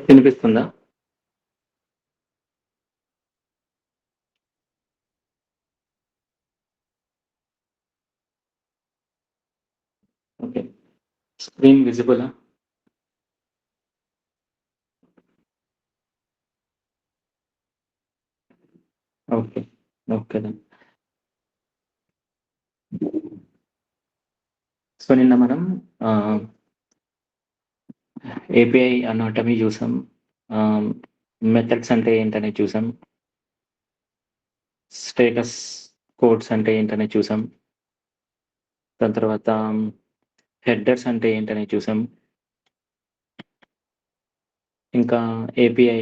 వినిపిస్తుందా? Okay. Screen విజిబులా? Okay. Okay then. So నిన్న మనం ఏపీఐ అనాటమీ చూసాం. మెథడ్స్ అంటే ఏంటనేది చూసాం. స్టేటస్ కోడ్స్ అంటే ఏంటనేది చూసాం. దాని తర్వాత హెడర్స్ అంటే ఏంటనేది చూసాం. ఇంకా ఏపీఐ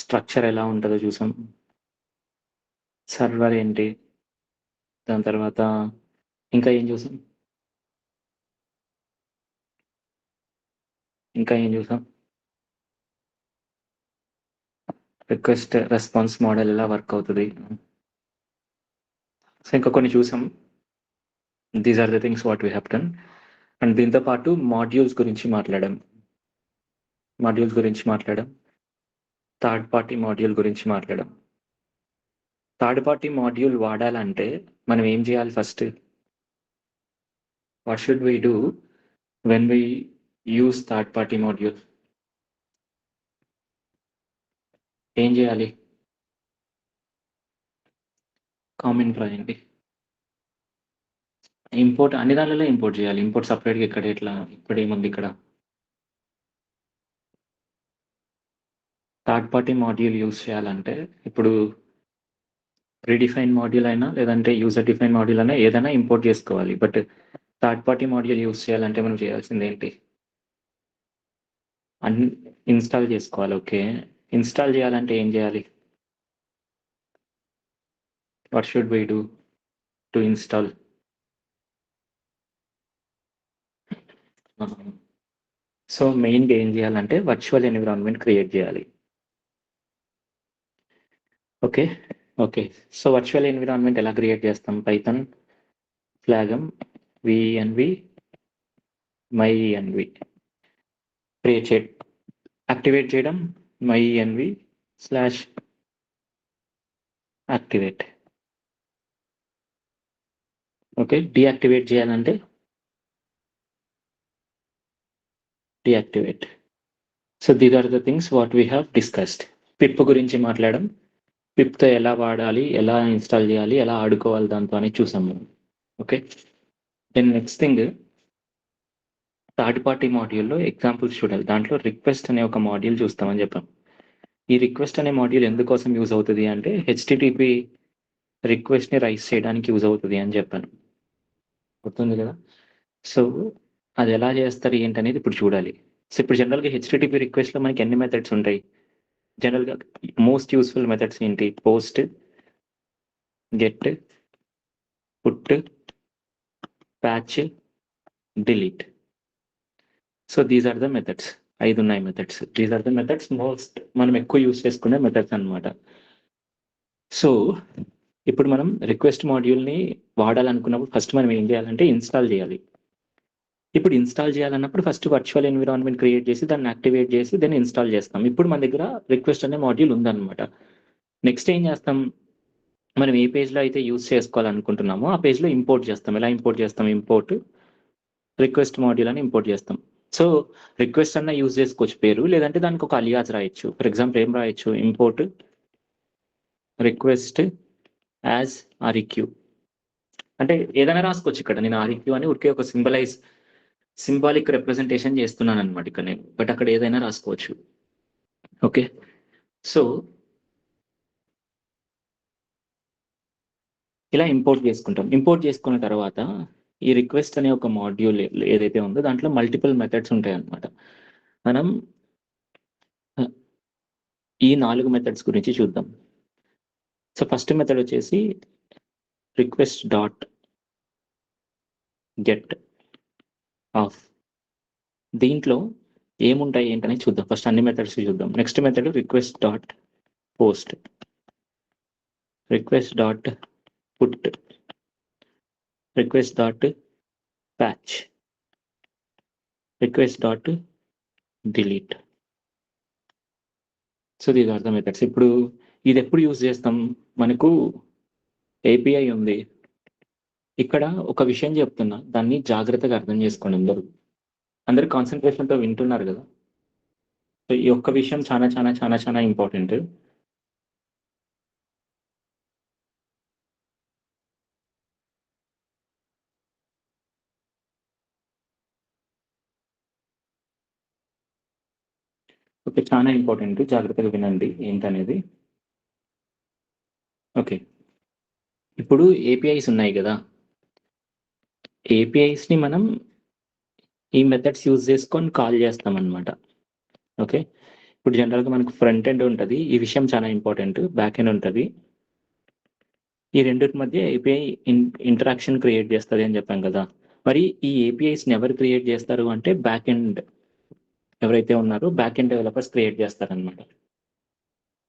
స్ట్రక్చర్ ఎలా ఉంటుందో చూసాం. సర్వర్ ఏంటి, దాని తర్వాత ఇంకా ఏం చూసాం రిక్వెస్ట్ రెస్పాన్స్ మోడల్ ఎలా వర్క్ అవుతుంది. సో ఇంకా కొన్ని చూసాం. These are the things what we have done. And దీంతో పాటు మాడ్యూల్స్ గురించి మాట్లాడాం. థర్డ్ పార్టీ మాడ్యూల్ గురించి మాట్లాడాం. థర్డ్ పార్టీ మాడ్యూల్ వాడాలంటే మనం ఏం చేయాలి? First what should we do when we use third party module? ఏం చేయాలి? కామెంట్ రాయండి. ఇంపోర్ట్ అన్ని దానిలో ఇంపోర్ట్ చేయాలి. ఇంపోర్ట్ సపరేట్గా ఇక్కడ ఎట్లా? ఇప్పుడు ఏముంది ఇక్కడ? థర్డ్ పార్టీ మాడ్యూల్ యూజ్ చేయాలంటే ఇప్పుడు ప్రీడిఫైన్ మాడ్యూల్ అయినా లేదంటే యూజర్ డిఫైన్ మాడ్యూల్ అయినా ఏదైనా ఇంపోర్ట్ చేసుకోవాలి. But third party module use చేయాలంటే మనం చేయాల్సింది ఏంటి? ఇన్స్టాల్ చేసుకోవాలి. ఓకే, ఇన్స్టాల్ చేయాలంటే ఏం చేయాలి? What should we do to install? So మెయిన్గా ఏం చేయాలంటే వర్చువల్ ఎన్విరాన్మెంట్ క్రియేట్ చేయాలి. ఓకే. సో వర్చువల్ ఎన్విరాన్మెంట్ ఎలా క్రియేట్ చేస్తాం? పైథాన్ ఫ్లాగమ్ విఎన్వి myEnv క్రియేట్ చేయడం, యాక్టివేట్ చేయడం myEnv/activate. ఓకే, డీయాక్టివేట్ చేయాలంటే deactivate. So these are the things what we have discussed. Pip గురించి మాట్లాడడం, పిప్తో ఎలా వాడాలి, ఎలా ఇన్స్టాల్ చేయాలి, ఎలా ఆడుకోవాలి దాంతో అని చూసాము. Okay, then next thing third party మాడ్యూల్లో ఎగ్జాంపుల్స్ చూడాలి. దాంట్లో రిక్వెస్ట్ అనే ఒక మాడ్యూల్ చూస్తామని చెప్పాం. ఈ రిక్వెస్ట్ అనే మాడ్యూల్ ఎందుకోసం యూజ్ అవుతుంది అంటే హెచ్టిటిపి రిక్వెస్ట్ని రైస్ చేయడానికి యూజ్ అవుతుంది అని చెప్పాను. గుర్తుంది కదా? సో అది ఎలా చేస్తారు ఏంటనేది ఇప్పుడు చూడాలి. సో ఇప్పుడు జనరల్గా హెచ్టిటిపి రిక్వెస్ట్లో మనకి ఎన్ని మెథడ్స్ ఉంటాయి? జనరల్గా మోస్ట్ యూస్ఫుల్ మెథడ్స్ ఏంటి? Post, get, put, patch, delete. So these are the methods. 5 ఉన్నాయి methods. These are the methods most మనం ఎక్కువ యూస్ చేసుకునే మెథడ్స్ అనమాట. సో ఇప్పుడు మనం రిక్వెస్ట్ మాడ్యూల్ని వాడాలనుకున్నప్పుడు ఫస్ట్ మనం ఏం చేయాలంటే ఇన్స్టాల్ చేయాలి. ఇప్పుడు ఇన్స్టాల్ చేయాలన్నప్పుడు ఫస్ట్ వర్చువల్ ఎన్విరాన్మెంట్ క్రియేట్ చేసి దాన్ని యాక్టివేట్ చేసి దాన్ని ఇన్స్టాల్ చేస్తాం. ఇప్పుడు మన దగ్గర రిక్వెస్ట్ అనే మాడ్యూల్ ఉందన్నమాట. నెక్స్ట్ ఏం చేస్తాం? మనం ఏ పేజ్లో అయితే యూజ్ చేసుకోవాలనుకుంటున్నామో ఆ పేజ్లో ఇంపోర్ట్ చేస్తాం. ఎలా ఇంపోర్ట్ చేస్తాం? ఇంపోర్ట్ రిక్వెస్ట్ మాడ్యూల్ అని ఇంపోర్ట్ చేస్తాం. సో రిక్వెస్ట్ అన్న యూజ్ చేసుకోవచ్చు పేరు, లేదంటే దానికి ఒక అలియాస్ రాయొచ్చు. ఫర్ ఎగ్జాంపుల్ ఏం రాయొచ్చు? ఇంపోర్ట్ రిక్వెస్ట్ యాజ్ ఆర్ఈక్యూ అంటే ఏదైనా రాసుకోవచ్చు. ఇక్కడ నేను ఆర్ఈక్యూ అని ఊరికే ఒక సింబాలిక్ రిప్రజెంటేషన్ చేస్తున్నాను అనమాట ఇక్కడ నేను. బట్ అక్కడ ఏదైనా రాసుకోవచ్చు. ఓకే, సో ఇలా ఇంపోర్ట్ చేసుకుంటాం. ఇంపోర్ట్ చేసుకున్న తర్వాత ఈ రిక్వెస్ట్ అనే ఒక మాడ్యూల్ ఏదైతే ఉందో దాంట్లో మల్టిపుల్ మెథడ్స్ ఉంటాయి అన్నమాట. మనం ఈ 4 మెథడ్స్ గురించి చూద్దాం. సో ఫస్ట్ మెథడ్ వచ్చేసి రిక్వెస్ట్ డాట్ గెట్ ఆఫ్. దీంట్లో ఏముంటాయి ఏంటనే చూద్దాం. ఫస్ట్ అన్ని మెథడ్స్ చూద్దాం. Next method request dot post, request dot put, request dot patch, request dot delete. So these are the methods. ఇప్పుడు ఇది ఎప్పుడు యూజ్ చేస్తాం? మనకు ఏపీఐ ఉంది. ఇక్కడ ఒక విషయం చెప్తున్నా, దాన్ని జాగ్రత్తగా అర్థం చేసుకోండి అందరూ. అందరూ కాన్సంట్రేషన్‌తో వింటున్నారు కదా! సో ఈ ఒక్క విషయం చాలా చాలా చాలా చాలా ఇంపార్టెంట్. ఓకే. చాలా ఇంపార్టెంట్. జాగ్రత్తగా వినండి ఏంటనేది. ఓకే. ఇప్పుడు ఏపీఐస్ ఉన్నాయి గదా! ఏపీఐస్‌ని మనం ఈ మెథడ్స్ యూజ్ చేసుకొని కాల్ చేస్తామనమాట. ఓకే. ఇప్పుడు జనరల్‌గా మనకు ఫ్రంట్ ఎండ్ ఉంటది. ఈ విషయం చాలా ఇంపార్టెంట్. బ్యాక్ ఎండ్ ఉంటది. ఈ రెండిటి మధ్య ఏపీఐ ఇంటరాక్షన్ క్రియేట్ చేస్తది అని చెప్పాం కదా! మరి ఈ ఏపీఐస్‌ని ఎవరు క్రియేట్ చేస్తారు అంటే బ్యాక్ ఎండ్ ఎవరైతే ఉన్నారో బ్యాక్ ఎండ్ డెవలపర్స్ క్రియేట్ చేస్తారనమాట.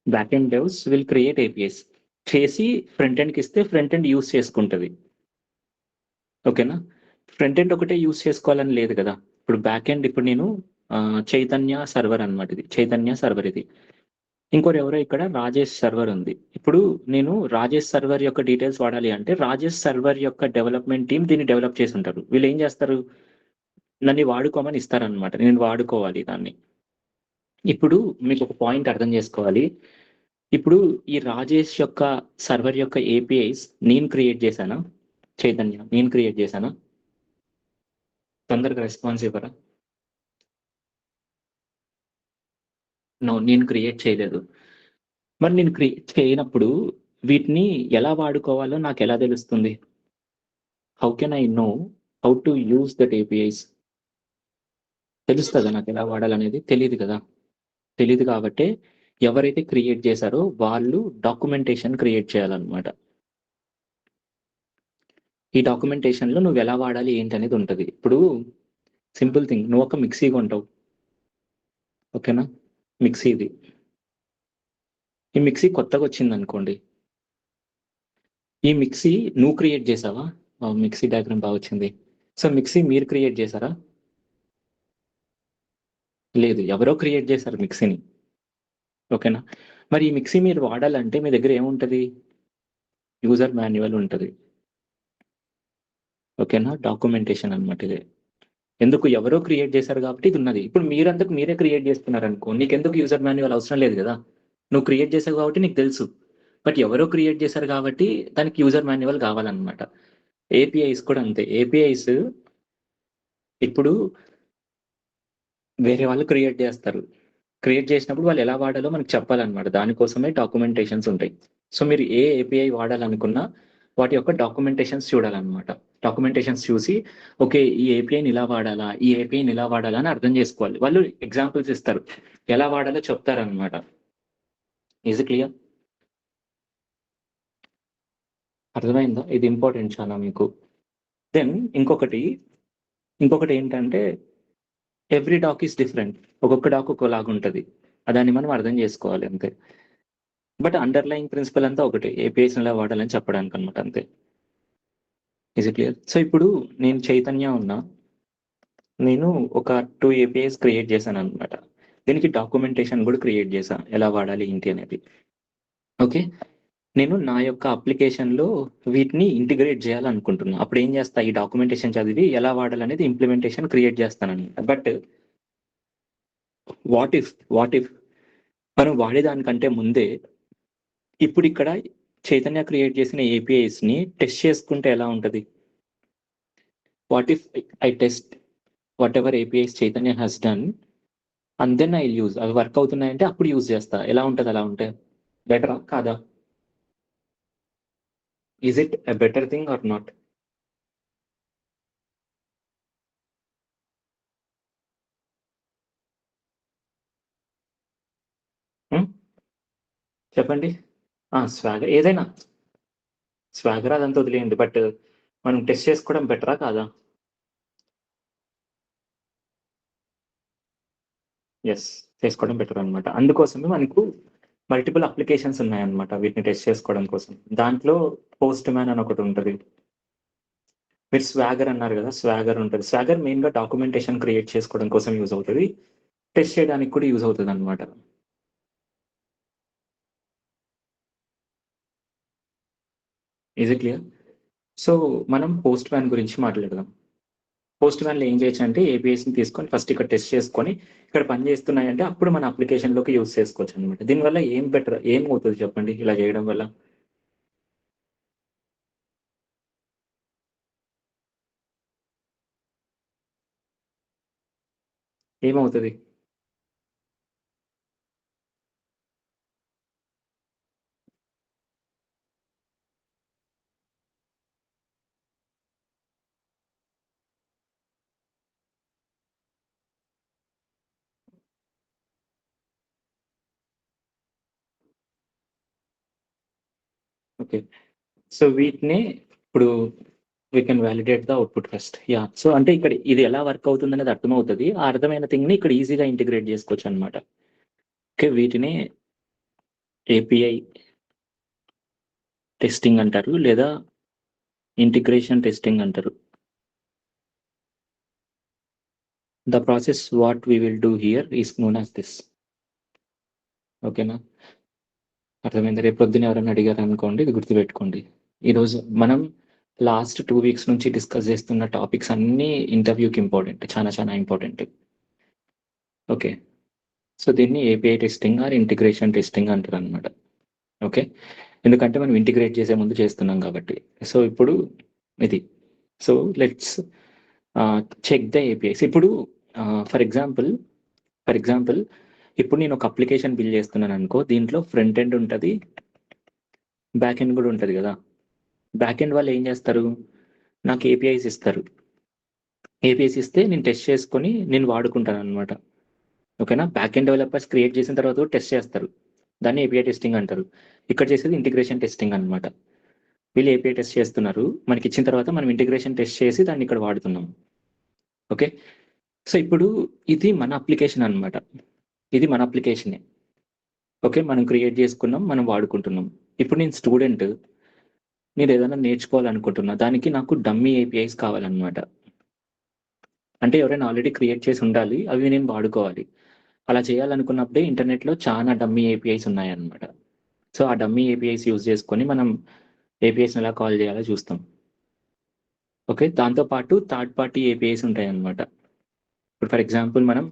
Back end devs will create APIs. చేసి ఫ్రంట్ ఎండ్‌కి ఇస్తే ఫ్రంట్ ఎండ్ యూజ్ చేసుకుంటది. ఓకేనా? ఫ్రంట్ ఎండ్ ఒకటే యూజ్ చేసుకోవాలని లేదు కదా! ఇప్పుడు బ్యాక్ ఎండ్ ఇప్పుడు నేను చైతన్య సర్వర్ అనమాట ఇది. చైతన్య సర్వర్ ఇది. ఇంకోరెవరో ఇక్కడ రాజేష్ సర్వర్ ఉంది. ఇప్పుడు నేను రాజేష్ సర్వర్ యొక్క డీటెయిల్స్ వాడాలి అంటే రాజేష్ సర్వర్ యొక్క డెవలప్‌మెంట్ టీమ్ దీన్ని డెవలప్ చేసుంటారు. వీళ్ళేం చేస్తారు? నన్ను వాడుకోమని ఇస్తారనమాట. నేను వాడుకోవాలి దాన్ని. ఇప్పుడు మీకొక పాయింట్ అర్థం చేసుకోవాలి. ఇప్పుడు ఈ రాజేష్ యొక్క సర్వర్ యొక్క ఏపీఐస్ నేను క్రియేట్ చేశానా? చైతన్య నేను క్రియేట్ చేశానా? తొందరగా రెస్పాన్స్ ఇవ్వరా? నో. నేను క్రియేట్ చేయలేదు. మరి నేను క్రియేట్ చేయనప్పుడు వీటిని ఎలా వాడుకోవాలో నాకెలా తెలుస్తుంది? How can I know how to use that APIs? తెలుస్తదా నాకెలా వాడాలనేది? తెలీదు కదా! తెలీదు కాబట్టే ఎవరైతే క్రియేట్ చేశారో వాళ్ళు డాక్యుమెంటేషన్ క్రియేట్ చేయాలన్నమాట. ఈ డాక్యుమెంటేషన్‌లో నువ్వెలా వాడాలి ఏంటనేది ఉంటది. ఇప్పుడు సింపుల్ థింగ్ నువ్వొక మిక్సీ కొంటావు. ఓకేనా? మిక్సీ ఇది. ఈ మిక్సీ కొత్తగొచ్చిందనుకోండి. ఈ మిక్సీ నువ్వు క్రియేట్ చేశావా? మిక్సీ డయాగ్రామ్ బా వచ్చింది. సో, మిక్సీ మీరు క్రియేట్ చేశారా? లేదు. ఎవరో క్రియేట్ చేశారు మిక్సీని. ఓకేనా? మరి ఈ మిక్సీ మీరు వాడాలంటే మీ దగ్గర ఏముంటది? యూజర్ మాన్యువల్ ఉంటది. ఓకేనా? డాక్యుమెంటేషన్ అన్నమాట ఇది. ఎందుకు ఎవరో క్రియేట్ చేశారు కాబట్టి ఇదున్నది. ఇప్పుడు మీరంతకు మీరే క్రియేట్ చేసుకున్నారనుకో, నీకెందుకు యూజర్ మాన్యువల్ అవసరం లేదు గదా! నువ్వు క్రియేట్ చేసావు కాబట్టి నీకు తెలుసు. బట్ ఎవరో క్రియేట్ చేశారు కాబట్టి దానికి యూజర్ మాన్యువల్ కావాలన్నమాట. ఏపీఐస్ కూడా అంతే. ఏపీఐస్ ఇప్పుడు వేరే వాళ్ళు క్రియేట్ చేస్తారు. క్రియేట్ చేసినప్పుడు వాళ్ళు ఎలా వాడాలో మనకు చెప్పాలన్నమాట. దానికోసమే డాక్యుమెంటేషన్స్ ఉంటాయి. సో, మీరు ఏ ఏపీఐ వాడాలనుకున్నా వాటి యొక్క డాక్యుమెంటేషన్స్ చూడాలన్నమాట. డాక్యుమెంటేషన్స్ చూసి ఓకే. ఈ ఏపీఐని ఇలా వాడాలా? ఈ ఏపీఐని ఇలా వాడాలా? అని అర్థం చేసుకోవాలి. వాళ్ళు ఎగ్జాంపుల్స్ ఇస్తారు. ఎలా వాడాలో చెప్తారన్నమాట. Is it clear? అర్థమైందా? ఇది ఇంపార్టెంట్ చాలా మీకు. దెన్ ఇంకొకటేంటంటే ఎవ్రి డాక్ ఈస్ డిఫరెంట్. ఒక్కొక్క డాక్ ఒక్కోలాగుంటది. దాన్ని మనం అర్థం చేసుకోవాలి అంతే. బట్ అండర్‌లయింగ్ ప్రిన్సిపల్ అంతా ఒకటే. ఏపీఐస్‌ని ఎలా వాడాలని చెప్పడానికన్నమాట అంతే. Is it clear? సో, ఇప్పుడు నేను చైతన్య ఉన్నా. నేను ఒక 2 ఏపీఐస్ క్రియేట్ చేశానన్నమాట. దీనికి డాక్యుమెంటేషన్ కూడా క్రియేట్ చేశా. ఎలా వాడాలి ఏంటి అనేది. ఓకే. నేను నా యొక్క అప్లికేషన్‌లో వీటిని ఇంటిగ్రేట్ చేయాలనుకుంటున్నా. అప్పుడేం చేస్తా ఈ డాక్యుమెంటేషన్ చదివి ఎలా వాడాలనేది ఇంప్లిమెంటేషన్ క్రియేట్ చేస్తానన్నమాట. బట్ వాట్ ఇఫ్ మనం వాడేదానికంటే ముందే ఇప్పుడిక్కడ చైతన్య క్రియేట్ చేసిన ఏపీఐస్‌ని టెస్ట్ చేసుకుంటే ఎలా ఉంటది? What if I test whatever APIs Chaitanya has done and then I will use. అవి వర్క్ అవుతున్నాయంటే అప్పుడు యూజ్ చేస్తా. ఎలా ఉంటది అలా ఉంటే? బెటరా? కాదా? Is it a better thing or not? Hmm. చెప్పండి. స్వాగర్ ఏదైనా. స్వాగర్ అదంతా వదిలేయండి. బట్ మనం టెస్ట్ చేసుకోవడం బెటరా? కాదా? యెస్. చేసుకోవడం బెటర్ అన్నమాట. అందుకోసమే మనకు మల్టిపుల్ అప్లికేషన్స్ ఉన్నాయన్నమాట. వీటిని టెస్ట్ చేసుకోవడం కోసం. దాంట్లో పోస్ట్ మ్యాన్ అని ఒకటుంటది. మీరు స్వాగర్ అన్నారు గదా! స్వాగర్ ఉంటది. స్వాగర్ మెయిన్‌గా డాక్యుమెంటేషన్ క్రియేట్ చేసుకోవడం కోసం యూజ్ అవుతది. టెస్ట్ చేయడానికి కూడా యూజ్ అవుతుంది అనమాట. Is it clear? సో మనం పోస్ట్ మ్యాన్ గురించి మాట్లాడదాం. పోస్ట్ మ్యాన్లో ఏం చేయొచ్చు అంటే ఏపీఐస్ని తీసుకొని ఫస్ట్ ఇక్కడ టెస్ట్ చేసుకొని ఇక్కడ పని చేస్తున్నాయంటే అప్పుడు మన అప్లికేషన్లోకి యూజ్ చేసుకోవచ్చు అనమాట. దీనివల్ల ఏం బెటర్ ఏం అవుతుంది చెప్పండి ఇలా చేయడం వల్ల? ఏమవుతుంది? ఓకే. సో వీటిని ఇప్పుడు we can validate the output first. So అంటే ఇక్కడ ఇది ఎలా వర్క్ అవుతుంది అనేది అర్థమవుతుంది. ఆ అర్థమైన థింగ్ని ఇక్కడ ఈజీగా ఇంటిగ్రేట్ చేసుకోవచ్చు అనమాట. ఓకే, వీటిని ఏపీఐ టెస్టింగ్ అంటారు లేదా ఇంటిగ్రేషన్ టెస్టింగ్ అంటారు. The process what we will do here is known as this. ఓకేనా? అర్థమైంది. రేపు పొద్దున ఎవరైనా అడిగారు అనుకోండి, ఇది గుర్తుపెట్టుకోండి. ఈరోజు మనం లాస్ట్ 2 వీక్స్ నుంచి డిస్కస్ చేస్తున్న టాపిక్స్ అన్నీ ఇంటర్వ్యూకి ఇంపార్టెంట్, చాలా చాలా ఇంపార్టెంట్. ఓకే. సో దీన్ని API testing are integration testing అంటారు అనమాట. ఓకే, ఎందుకంటే మనం ఇంటిగ్రేట్ చేసే ముందు చేస్తున్నాం కాబట్టి. సో ఇప్పుడు ఇది. So let's check the APIs. ఇప్పుడు ఫర్ ఎగ్జాంపుల్ ఇప్పుడు నేను ఒక అప్లికేషన్ బిల్డ్ చేస్తున్నాను అనుకో, దీంట్లో ఫ్రంట్ ఎండ్ ఉంటుంది, బ్యాక్ ఎండ్ కూడా ఉంటుంది కదా. బ్యాక్ ఎండ్ వాళ్ళు ఏం చేస్తారు, నాకు ఏపీఐస్ ఇస్తారు. ఏపీఐస్ ఇస్తే నేను టెస్ట్ చేసుకొని నేను వాడుకుంటాను అనమాట. ఓకేనా? బ్యాక్ ఎండ్ డెవలపర్స్ క్రియేట్ చేసిన తర్వాత కూడా టెస్ట్ చేస్తారు, దాన్ని ఏపీఐ టెస్టింగ్ అంటారు. ఇక్కడ చేసేది ఇంటిగ్రేషన్ టెస్టింగ్ అనమాట. వీళ్ళు ఏపీఐ టెస్ట్ చేస్తున్నారు, మనకి ఇచ్చిన తర్వాత మనం ఇంటిగ్రేషన్ టెస్ట్ చేసి దాన్ని ఇక్కడ వాడుతున్నాం. ఓకే, సో ఇప్పుడు ఇది మన అప్లికేషన్ అనమాట. ఇది మన అప్లికేషనే. ఓకే, మనం క్రియేట్ చేసుకున్నాం, మనం వాడుకుంటున్నాం. ఇప్పుడు నేను స్టూడెంట్, నేను ఏదైనా నేర్చుకోవాలనుకుంటున్నా, దానికి నాకు డమ్మీ ఏపీఐస్ కావాలన్నమాట. అంటే ఎవరైనా ఆల్రెడీ క్రియేట్ చేసి ఉండాలి, అవి నేను వాడుకోవాలి. అలా చేయాలనుకున్నప్పుడే ఇంటర్నెట్లో చాలా డమ్మీ ఏపీఐస్ ఉన్నాయన్నమాట. సో ఆ డమ్మీ ఏపీఐస్ యూజ్ చేసుకొని మనం ఏపీఐస్ని ఎలా కాల్ చేయాలో చూస్తాం. ఓకే, దాంతోపాటు థర్డ్ పార్టీ ఏపీఐస్ ఉంటాయన్నమాట. ఇప్పుడు ఫర్ ఎగ్జాంపుల్ మనం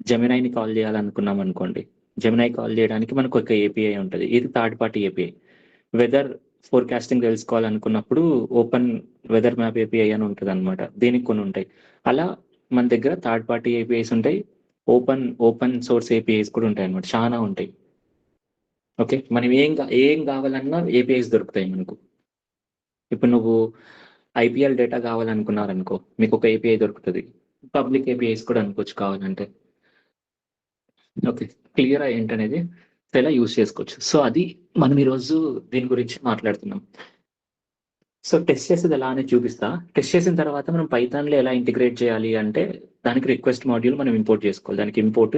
జెమినైని కాల్ చేయాలనుకున్నాం అనుకోండి, జెమినై కాల్ చేయడానికి మనకు ఒక ఏపీఐ ఉంటుంది, ఇది third party API. Weather forecasting తెలుసుకోవాలనుకున్నప్పుడు ఓపెన్ వెదర్ మ్యాప్ ఏపీఐ అని ఉంటుంది అనమాట, దీనికి కొన్ని ఉంటాయి. అలా మన దగ్గర థర్డ్ పార్టీ ఏపీఐస్ ఉంటాయి, ఓపెన్ సోర్స్ ఏపీఐస్ కూడా ఉంటాయి అనమాట, చాలా ఉంటాయి. ఓకే, మనం ఏం కావాలన్నా ఏపీఐస్ దొరుకుతాయి మనకు. ఇప్పుడు నువ్వు ఐపీఎల్ డేటా కావాలనుకున్నారనుకో, మీకు ఒక ఏపీఐ దొరుకుతుంది. పబ్లిక్ ఏపీఐస్ కూడా అనుకోవచ్చు కావాలంటే. ఓకే, క్లియర్ ఏంటనేది ఎలా యూజ్ చేసుకోవచ్చు. సో అది మనం ఈరోజు దీని గురించి మాట్లాడుతున్నాం. సో టెస్ట్ చేసేది ఎలా అనేది చూపిస్తా. టెస్ట్ చేసిన తర్వాత మనం పైథాన్లో ఎలా ఇంటిగ్రేట్ చేయాలి అంటే, దానికి రిక్వెస్ట్ మాడ్యూల్ మనం ఇంపోర్ట్ చేసుకోవాలి. దానికి import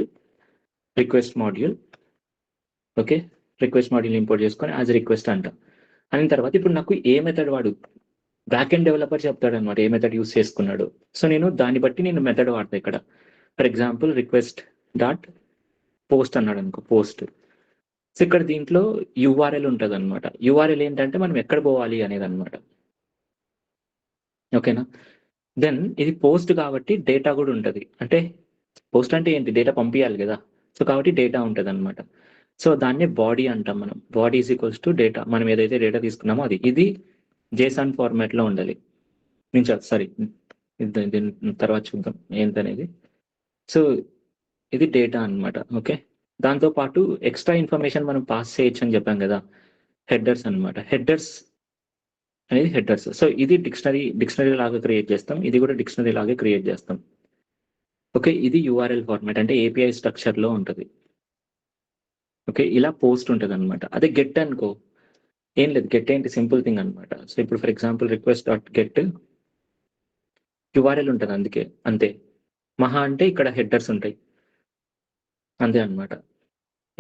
request module. Okay, request module import చేసుకొని యాజ్ రిక్వెస్ట్ అంట. అయిన తర్వాత ఇప్పుడు నాకు ఏ మెథడ్ వాడు బ్యాక్ ఎండ్ డెవలపర్ చెప్తాడు అనమాట, ఏ మెథడ్ యూస్ చేసుకున్నాడు. సో నేను దాన్ని బట్టి నేను మెథడ్ వాడతా ఇక్కడ. For example request dot post అన్నాడు అనుకో, పోస్ట్. సో ఇక్కడ దీంట్లో యూఆర్ఎల్ ఉంటుంది అనమాట. యూఆర్ఎల్ ఏంటంటే మనం ఎక్కడ పోవాలి అనేది అనమాట. ఓకేనా? దెన్ ఇది పోస్ట్ కాబట్టి డేటా కూడా ఉంటుంది. అంటే పోస్ట్ అంటే ఏంటి, డేటా పంపించాలి కదా. సో కాబట్టి డేటా ఉంటుంది అనమాట. సో దాన్ని బాడీ అంటాం మనం. Body is equals to data, మనం ఏదైతే డేటా తీసుకున్నామో అది. ఇది జేసాన్ ఫార్మాట్లో ఉండాలి. నేను సారీ, దీని తర్వాత చూద్దాం ఏంటనేది. సో ఇది డేటా అనమాట. ఓకే, దాంతోపాటు ఎక్స్ట్రా ఇన్ఫర్మేషన్ మనం పాస్ చేయొచ్చు అని చెప్పాం కదా, హెడర్స్ అనమాట. హెడర్స్ అనేది హెడర్స్. సో ఇది డిక్షనరీ లాగా క్రియేట్ చేస్తాం, ఇది కూడా డిక్షనరీ లాగే క్రియేట్ చేస్తాం. ఓకే, ఇది యూఆర్ఎల్ ఫార్మాట్ అంటే ఏపీఐ స్ట్రక్చర్లో ఉంటుంది. ఓకే, ఇలా పోస్ట్ ఉంటుంది అనమాట. అదే గెట్ అనుకో, ఏం లేదు, గెట్ ఏంటి సింపుల్ థింగ్ అనమాట. సో ఇప్పుడు for example request dot get URL ఉంటుంది, అందుకే అంతే. మహా అంటే ఇక్కడ హెడర్స్ ఉంటాయి, అంతే అనమాట.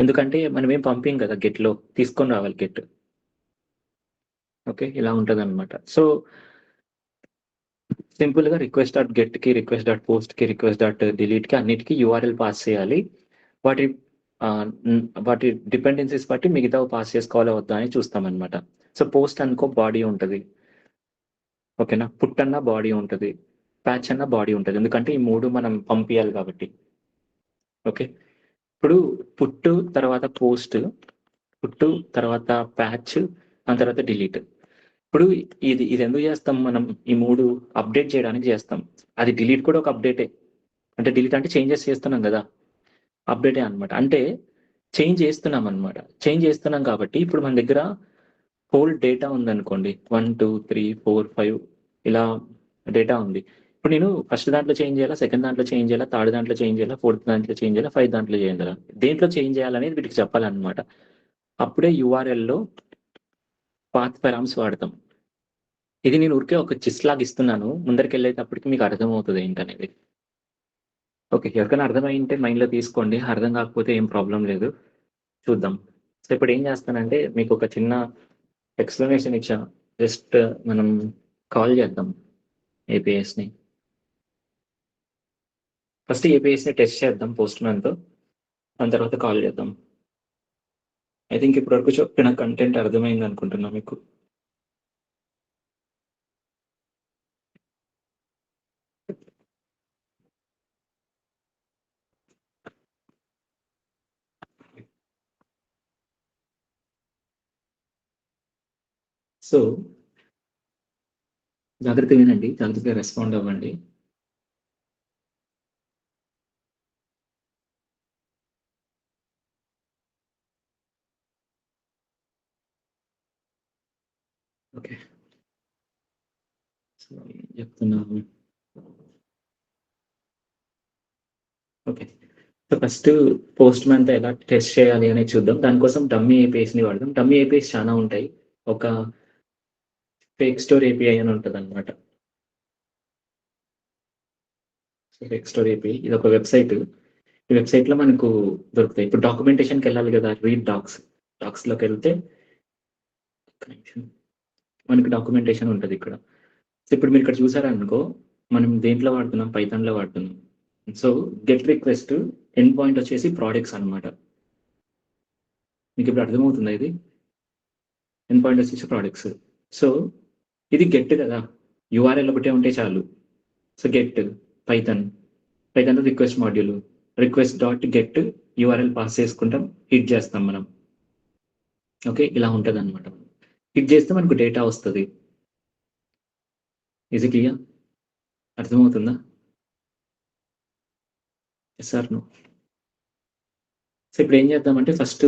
ఎందుకంటే మనం ఏం పంపింగ్ కదా, గెట్లో తీసుకొని రావాలి గెట్. ఓకే, ఇలా ఉంటుంది అనమాట. సో సింపుల్గా రిక్వెస్ట్ డాట్ గెట్కి, రిక్వెస్ట్ డాట్ పోస్ట్కి, రిక్వెస్ట్ డాట్ డిలీట్కి అన్నిటికీ యూఆర్ఎల్ పాస్ చేయాలి. వాటి వాటి డిపెండెన్సీస్ బట్టి మిగతా పాస్ చేసుకోవాలా వద్దా అని చూస్తామన్నమాట. సో పోస్ట్ అనుకో బాడీ ఉంటుంది, ఓకేనా. పుట్ అన్న బాడీ ఉంటుంది, ప్యాచ్ అన్న బాడీ ఉంటుంది, ఎందుకంటే ఈ మూడు మనం పంపించాలి కాబట్టి. ఓకే, ఇప్పుడు పుట్టు తర్వాత పోస్ట్, పుట్టు తర్వాత ప్యాచ్, దాని తర్వాత డిలీట్. ఇప్పుడు ఇది ఎందుకు చేస్తాం మనం? ఈ మూడు అప్డేట్ చేయడానికి చేస్తాం. అది డిలీట్ కూడా ఒక అప్డేటే. అంటే డిలీట్ అంటే చేంజెస్ చేస్తున్నాం కదా, అప్డేటే అనమాట. అంటే చేంజ్ చేస్తున్నాం అనమాట. చేంజ్ చేస్తున్నాం కాబట్టి ఇప్పుడు మన దగ్గర హోల్ డేటా ఉందనుకోండి, 1 2 3 4 5 ఇలా డేటా ఉంది. ఇప్పుడు నేను ఫస్ట్ దాంట్లో చేంజ్ చేయాలా, సెకండ్ దాంట్లో చేంజ్ చేయాలా, థర్డ్ దాంట్లో చేంజ్ చేయాలా, ఫోర్త్ దాంట్లో చేంజ్ చేయాలా, ఫైవ్ దాంట్లో చేంజ్ చేయాలా, దేంట్లో చేంజ్ చేయాలనేది వీటికి చెప్పాలన్నమాట. అప్పుడే యూఆర్ఎల్లో పాత్ పెరామ్స్ వాడతాం. ఇది నేను ఊరికే ఒక చిస్ లాగా ఇస్తున్నాను, ముందరికి వెళ్ళేటప్పటికి మీకు అర్థమవుతుంది ఏంటనేది. ఓకే, ఎవరికైనా అర్థమైంటే మైండ్లో తీసుకోండి, అర్థం కాకపోతే ఏం ప్రాబ్లం లేదు, చూద్దాం. సో ఇప్పుడు ఏం చేస్తానంటే మీకు ఒక చిన్న ఎక్స్ప్లెనేషన్ ఇచ్చా. జస్ట్ మనం కాల్ చేద్దాం ఏపీఎస్ని. ఫస్ట్ ఏపీఎస్ని టెస్ట్ చేద్దాం పోస్ట్ మ్యాన్తో, దాని తర్వాత కాల్ చేద్దాం. ఐ థింక్ ఇప్పటివరకు చెప్పిన కంటెంట్ అర్థమైంది అనుకుంటున్నా మీకు. సో జాగ్రత్తగా వినండి, జాగ్రత్తగా రెస్పాండ్ అవ్వండి. ఓకే, సో చెప్తున్నాను. ఓకే, సో ఫస్ట్ పోస్ట్ మ్యాన్తో ఎలా టెస్ట్ చేయాలి అనేది చూద్దాం. దానికోసం డమ్మీ ఏపీఎస్ని వాడదాం. డమ్మీ ఏపీఎస్ చాలా ఉంటాయి. ఒక ఫేక్ స్టోర్ ఏపీఐ అని ఉంటుంది అనమాట. ఫేక్ స్టోర్ ఏపీఐ ఇది ఒక వెబ్సైట్. ఈ వెబ్సైట్లో మనకు దొరుకుతాయి. ఇప్పుడు డాక్యుమెంటేషన్కి వెళ్ళాలి కదా, రీడ్ డాక్స్లోకి వెళ్తే మనకి డాక్యుమెంటేషన్ ఉంటుంది ఇక్కడ. సో ఇప్పుడు మీరు ఇక్కడ చూసారనుకో, మనం దేంట్లో వాడుతున్నాం, పైథాన్లో వాడుతున్నాం. So get request end point వచ్చేసి ప్రోడక్ట్స్ అనమాట. మీకు ఇప్పుడు అర్థమవుతుందా? ఇది ఎండ్ పాయింట్ వచ్చేసి ప్రోడక్ట్స్. సో ఇది గెట్ కదా, యూఆర్ఎల్ ఒకటే ఉంటే చాలు. So get Python request module, request dot get URL pass చేసుకుంటాం, హిట్ చేస్తాం మనం. ఓకే, ఇలా ఉంటుంది అనమాట. హిట్ చేస్తే మనకు డేటా వస్తుంది. ఇది క్లియర్? అర్థమవుతుందా? Yes are no? సో ఇప్పుడు ఏం చేద్దామంటే ఫస్ట్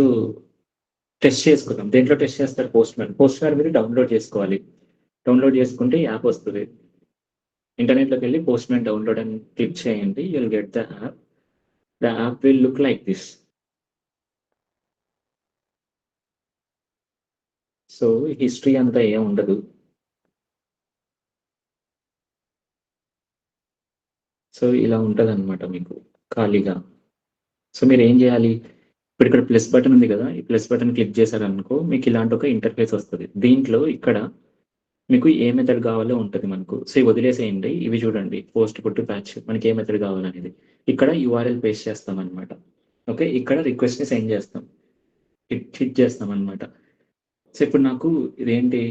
టెస్ట్ చేసుకుందాం. దేంట్లో టెస్ట్ చేస్తారు? పోస్ట్ మ్యాన్ మీరు డౌన్లోడ్ చేసుకోవాలి. డౌన్లోడ్ చేసుకుంటే యాప్ వస్తుంది. ఇంటర్నెట్లోకి వెళ్ళి పోస్ట్ మ్యాన్ డౌన్లోడ్ అని క్లిక్ చేయండి, you'll get the app. The app will look like this. So history అంతా ఏం ఉండదు. సో ఇలా ఉంటుంది అనమాట మీకు ఖాళీగా. సో మీరు ఏం చేయాలి, ఇప్పుడు ఇక్కడ ప్లస్ బటన్ ఉంది కదా, ఈ ప్లస్ బటన్ క్లిక్ చేశారనుకో మీకు ఇలాంటి ఒక ఇంటర్ఫేస్ వస్తుంది. దీంట్లో ఇక్కడ మీకు ఏ మెథడ్ కావాలో ఉంటుంది మనకు. సో ఇవి వదిలేసేయండి, ఇవి చూడండి, పోస్ట్ పుట్టు ప్యాచ్, మనకి ఏ మెథడ్ కావాలనేది. ఇక్కడ యూఆర్ఎల్ పేస్ట్ చేస్తాం అనమాట. ఓకే, ఇక్కడ రిక్వెస్ట్ని సెండ్ చేస్తాం, హిట్ చేస్తాం అనమాట. సో ఇప్పుడు నాకు ఇదేంటి,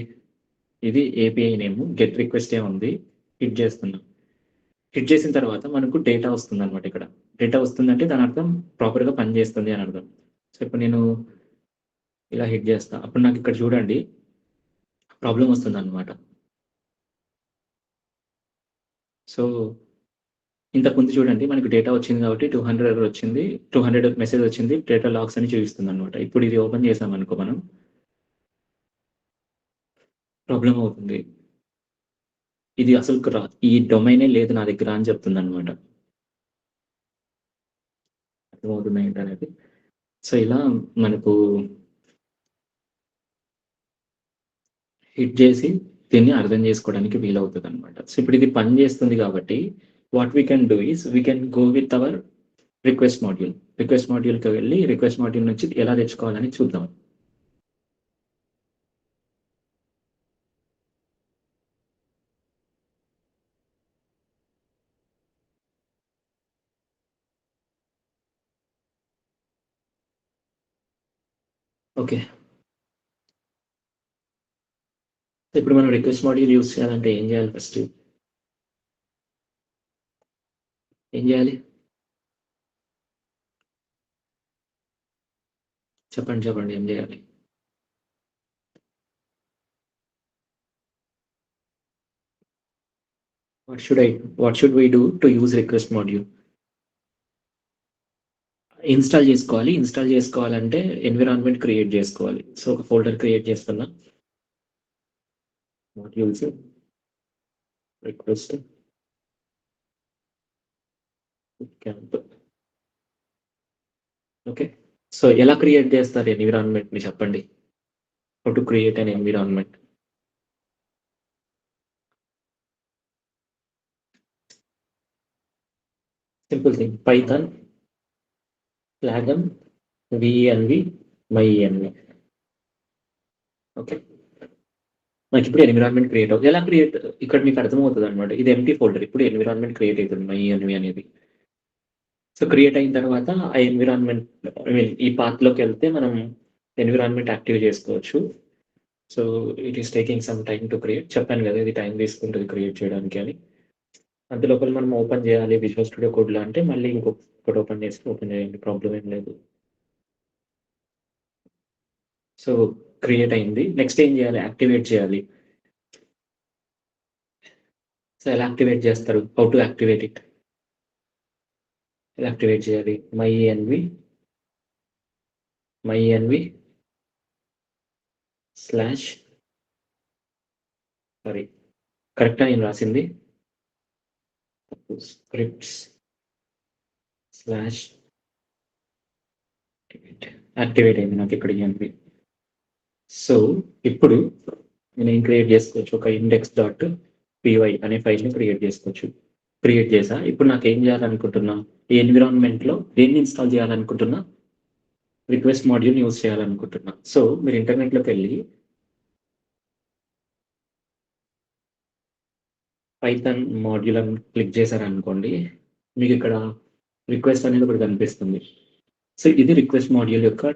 ఇది ఏపీఐ నేమ్, గెట్ రిక్వెస్ట్ ఉంది, హిట్ చేస్తున్నాం. హిట్ చేసిన తర్వాత మనకు డేటా వస్తుంది అనమాట. ఇక్కడ డేటా వస్తుందంటే దాని అర్థం ప్రాపర్గా పనిచేస్తుంది అని అర్థం. సో ఇప్పుడు నేను ఇలా హిట్ చేస్తా, అప్పుడు నాకు ఇక్కడ చూడండి ప్రాబ్లం వస్తుంది అనమాట. సో ఇంతకుముందు చూడండి మనకు డేటా వచ్చింది కాబట్టి 200 ఎర్రర్ వచ్చింది, 200 మెసేజ్ వచ్చింది, డేటా లాగ్స్ అని చూపిస్తుంది అనమాట. ఇప్పుడు ఇది ఓపెన్ చేసాం అనుకో, మనం ప్రాబ్లం అవుతుంది. ఇది అసలు ఈ డొమైనే లేదు నా దగ్గర అని చెప్తుంది అనమాట. అర్థమవుతుంది ఏంటనేది. సో ఇలా మనకు హిట్ చేసి దీన్ని అర్థం చేసుకోవడానికి వీలవుతుంది అనమాట. సో ఇప్పుడు ఇది పని చేస్తుంది కాబట్టి what we can do is we can go with our request మాడ్యూల్కి వెళ్ళి రిక్వెస్ట్ మాడ్యూల్ నుంచి ఎలా తెచ్చుకోవాలని చూద్దాం. ఓకే. ఇప్పుడు మనం రిక్వెస్ట్ మాడ్యూల్ యూజ్ చేయాలంటే ఏం చేయాలి ఫస్ట్? ఏం చేయాలి? చెప్పండి ఏం చేయాలి? What should we do to use request module? Install చేసుకోవాలి. ఇన్స్టాల్ చేసుకోవాలంటే ఎన్విరాన్మెంట్ క్రియేట్ చేసుకోవాలి. సో ఒక ఫోల్డర్ క్రియేట్ చేస్తున్నా. Modules, request, camp. Okay. So ఎలా క్రియేట్ చేస్తారు ఎన్విరాన్మెంట్ ని చెప్పండి? How to create an environment? Simple thing, Python ఫ్లాగన్ విఎన్వి myEnv. ఓకే. నాకు ఇప్పుడు ఎన్విరాన్మెంట్ క్రియేట్ అవుతుంది. ఎలా క్రియేట్? ఇక్కడ మీకు అర్థమవుతుంది అనమాట. ఇది ఎంటీ ఫోల్డర్. ఇప్పుడు ఎన్విరాన్మెంట్ క్రియేట్ అవుతుంది myEnv అనేది. సో క్రియేట్ అయిన తర్వాత ఆ ఎన్విరాన్మెంట్, ఐ మీన్ ఈ పాత్లోకి వెళ్తే మనం ఎన్విరాన్మెంట్ యాక్టివ్ చేసుకోవచ్చు. So it is taking some time to create. చెప్పాను కదా ఇది టైం తీసుకుంటుంది క్రియేట్ చేయడానికి అని. అందులోపల మనం ఓపెన్ చేయాలి విజువల్ స్టూడియో కోడ్లో అంటే మళ్ళీ ఇంకొకటి ఓపెన్ చేసి ఓపెన్ చేయండి, ప్రాబ్లం ఏం లేదు. సో క్రియేట్ అయింది. నెక్స్ట్ ఏం చేయాలి? యాక్టివేట్ చేయాలి. సో ఎలా యాక్టివేట్ చేస్తారు? How to activate it? ఎలా యాక్టివేట్ చేయాలి? myEnv స్లాష్, సారీ కరెక్టా నేను రాసింది? స్క్రిప్ట్స్ స్లాష్ యాక్టివేట్ అయింది నాకు ఇక్కడ ENV. సో ఇప్పుడు నేను ఏం క్రియేట్ చేసుకోవచ్చు? ఒక index.py అనే ఫైల్ని క్రియేట్ చేసుకోవచ్చు. క్రియేట్ చేసా. ఇప్పుడు నాకు ఏం చేయాలనుకుంటున్నా? ఈ ఎన్విరాన్మెంట్లో దేన్ని ఇన్స్టాల్ చేయాలనుకుంటున్నా? రిక్వెస్ట్ మాడ్యూల్ యూజ్ చేయాలనుకుంటున్నా. సో మీరు ఇంటర్నెట్లోకి వెళ్ళి పైథాన్ మాడ్యూల్ అని క్లిక్ చేశారనుకోండి, మీకు ఇక్కడ రిక్వెస్ట్ అనేది ఒకటి కనిపిస్తుంది. సో ఇది రిక్వెస్ట్ మాడ్యూల్ యొక్క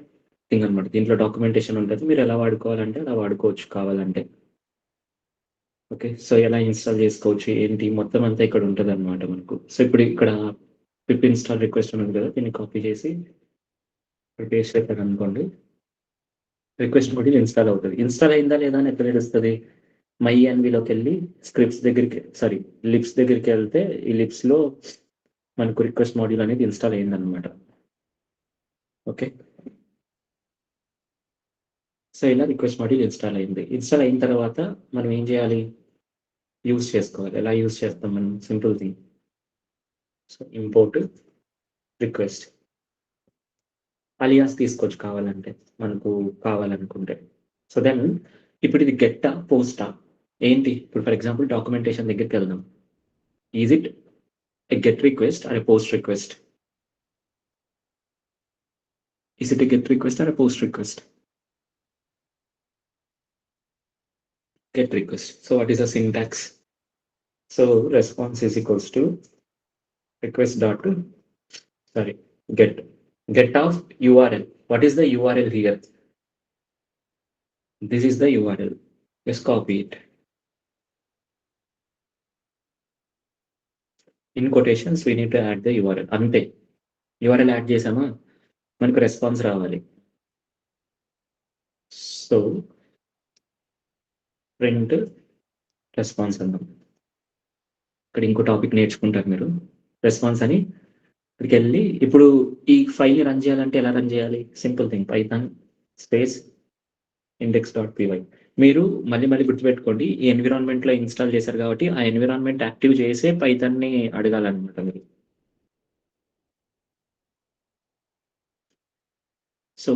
థింగ్ అనమాట. దీంట్లో డాక్యుమెంటేషన్ ఉంటుంది. మీరు ఎలా వాడుకోవాలంటే అలా వాడుకోవచ్చు కావాలంటే. ఓకే. సో ఎలా ఇన్స్టాల్ చేసుకోవచ్చు ఏంటి మొత్తం అంతా ఇక్కడ ఉంటుంది అనమాట మనకు. సో ఇప్పుడు ఇక్కడ పిప్ ఇన్స్టాల్ రిక్వెస్ట్ ఉంది కదా, దీన్ని కాపీ చేసి ఇక్కడ పేస్ట్ చేశారు అనుకోండి, రిక్వెస్ట్ మాడ్యూల్ ఇన్స్టాల్ అవుతుంది. ఇన్స్టాల్ అయిందా లేదా అని ఎక్కడ తెలుస్తుంది? myEnvలోకి వెళ్ళి స్క్రిప్ట్స్ దగ్గరికి, సారీ లిప్స్ దగ్గరికి వెళ్తే ఈ లిప్స్లో మనకు రిక్వెస్ట్ మాడ్యూల్ అనేది ఇన్స్టాల్ అయిందనమాట. ఓకే. సో ఇలా రిక్వెస్ట్ మాడ్యూల్ ఇన్స్టాల్ అయింది. ఇన్స్టాల్ అయిన తర్వాత మనం ఏం చేయాలి? యూజ్ చేసుకోవాలి. ఎలా యూజ్ చేస్తాం మనం? Simple thing. So import request alias తీసుకోవచ్చు కావాలంటే, మనకు కావాలనుకుంటే. సో దెన్ ఇప్పుడు ఇది గెట్టా పోస్టా ఏంటి? ఇప్పుడు ఫర్ ఎగ్జాంపుల్ డాక్యుమెంటేషన్ దగ్గరికి వెళ్దాం. Is it a get request or a post request? Is it a get request or a post request? Get request. So what is the syntax? So response is equals to request dot, sorry, get of URL. What is the URL here? This is the URL. Just copy it. In quotations we need to add the URL. అంతే. URL add చేసామా మనకు response రావాలి. So print response అన్నాం. ఇక్కడ ఇంకో topic నేర్చుకుంటారు మీరు. Response అని ఇక్కడికి వెళ్ళి ఇప్పుడు ఈ ఫైల్ రన్ చేయాలంటే ఎలా రన్ చేయాలి? Simple thing, Python space index.py. మీరు మళ్ళీ గుర్తుపెట్టుకోండి, ఈ ఎన్విరాన్మెంట్లో ఇన్స్టాల్ చేశారు కాబట్టి ఆ ఎన్విరాన్మెంట్ యాక్టివ్ చేసే పైథాన్ని అడగాలన్నమాట మీరు. సో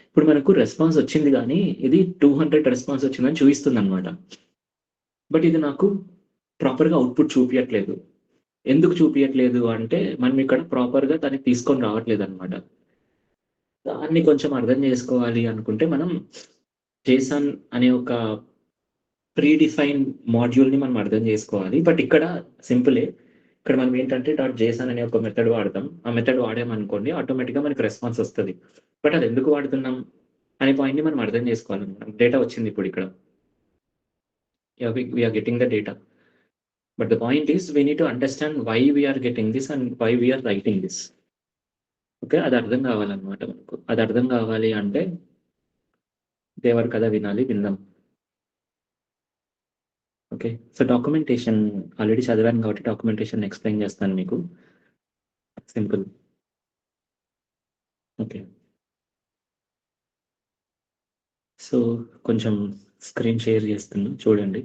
ఇప్పుడు మనకు రెస్పాన్స్ వచ్చింది కానీ ఇది 200 రెస్పాన్స్ వచ్చిందని చూపిస్తుంది అనమాట. బట్ ఇది నాకు ప్రాపర్గా అవుట్పుట్ చూపించట్లేదు. ఎందుకు చూపించట్లేదు అంటే మనం ఇక్కడ ప్రాపర్గా దాన్ని తీసుకొని రావట్లేదు అనమాట. దాన్ని కొంచెం అర్థం చేసుకోవాలి అనుకుంటే మనం JSON అనే ఒక ప్రీ డిఫైన్ మాడ్యూల్ని మనం అర్థం చేసుకోవాలి. బట్ ఇక్కడ సింపులే. ఇక్కడ మనం ఏంటంటే .json అనే ఒక మెథడ్ వాడతాం. ఆ మెథడ్ వాడామనుకోండి ఆటోమేటిక్గా మనకి రెస్పాన్స్ వస్తుంది. బట్ అది ఎందుకు వాడుతున్నాం? అనే పాయింట్‌ని మనం అర్థం చేసుకోవాలన్నమాట. డేటా వచ్చింది ఇప్పుడు ఇక్కడ. We are getting the data. But the point is we need to understand why we are getting this and why we are writing this. Okay. అది అర్థం కావాలన్నమాట మనకు. అది అర్థం కావాలి అంటే దేవర కథ వినాలి, విందాం. ఓకే. సో, డాక్యుమెంటేషన్ ఆల్రెడీ చదివాను కాబట్టి డాక్యుమెంటేషన్ ఎక్స్‌ప్లెయిన్ చేస్తాను మీకు. సింపుల్. ఓకే. సో, కొంచెం స్క్రీన్ షేర్ చేస్తున్నా చూడండి.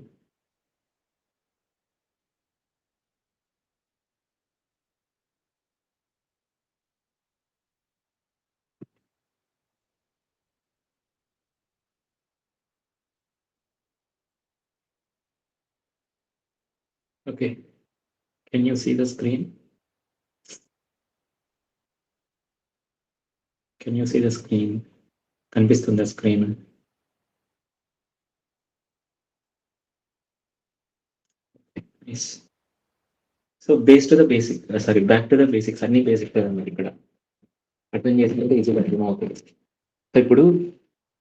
Okay. Can you see the screen? Can you see the screen? కనిపిస్తుందా screen? Yes. So, base to the basic sorry back to the basics అన్నీ basics అన్నమాట ఇక్కడ. అర్థం చేసుకుంటే ఈజీగా అర్థమవుతది. సో, ఇప్పుడు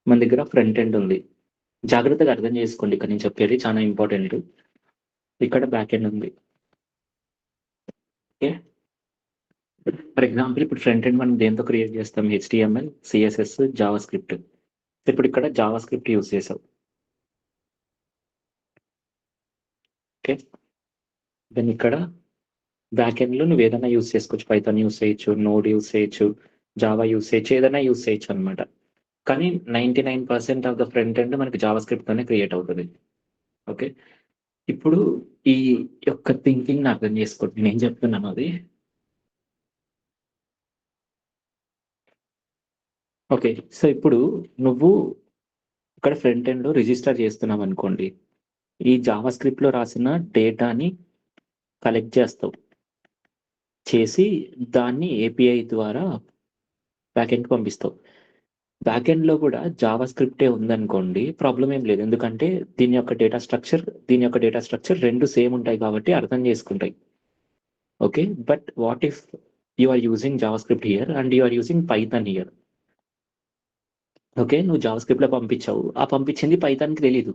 మన దగ్గర ఫ్రంట్ ఎండ్ ఉంది. జాగ్రత్తగా అర్థం చేసుకోండి ఇక్కడ నేను చెప్పేది చాలా ఇంపార్టెంట్. ఇక్కడ బ్యాక్ ఎండ్ ఉంది. ఓకే. ఫర్ ఎగ్జాంపుల్ ఇప్పుడు ఫ్రంట్ ఎండ్ మనం దేంతో క్రియేట్ చేస్తాం? HTML, CSS, Java script. ఇప్పుడు ఇక్కడ జావా స్క్రిప్ట్ యూజ్ చేసావు. ఓకే. దెన్ ఇక్కడ బ్యాక్ ఎండ్‌లో నువ్వు ఏదైనా యూజ్ చేసుకోవచ్చు. పైథాన్ యూజ్ చేయొచ్చు, నోడ్ యూజ్ చేయొచ్చు, జావా యూజ్ చేయొచ్చు, ఏదైనా యూజ్ చేయొచ్చు అన్నమాట. కానీ 99% ఆఫ్ ద ఫ్రంట్ ఎండ్ మనకి జావా స్క్రిప్ట్‌తోనే క్రియేట్ అవుతది. ఓకే. ఇప్పుడు ఈ యొక్క థింకింగ్‌ని అర్థం చేసుకోండి. నేనేం చెప్తున్నానో అది. ఓకే. సో, ఇప్పుడు నువ్వు ఇక్కడ ఫ్రంట్ ఎండ్‌లో రిజిస్టర్ చేస్తున్నావనుకోండి. ఈ జావా స్క్రిప్ట్‌లో రాసిన డేటాని కలెక్ట్ చేస్తావు. చేసి దాన్ని ఏపీఐ ద్వారా బ్యాక్ ఎండ్‌కి పంపిస్తావు. బ్యాక్ ఎండ్‌లో కూడా జావా స్క్రిప్టే ఉందనుకోండి ప్రాబ్లమ్ ఏం లేదు. ఎందుకంటే దీని యొక్క డేటా స్ట్రక్చర్ 2 సేమ్ ఉంటాయి కాబట్టి అర్థం చేసుకుంటాయి. Okay. But what if you are using JavaScript here and you are using Python here. Okay. నువ్వు జావా స్క్రిప్ట్‌లో పంపించావు. ఆ పంపించింది పైథాన్‌కి తెలీదు.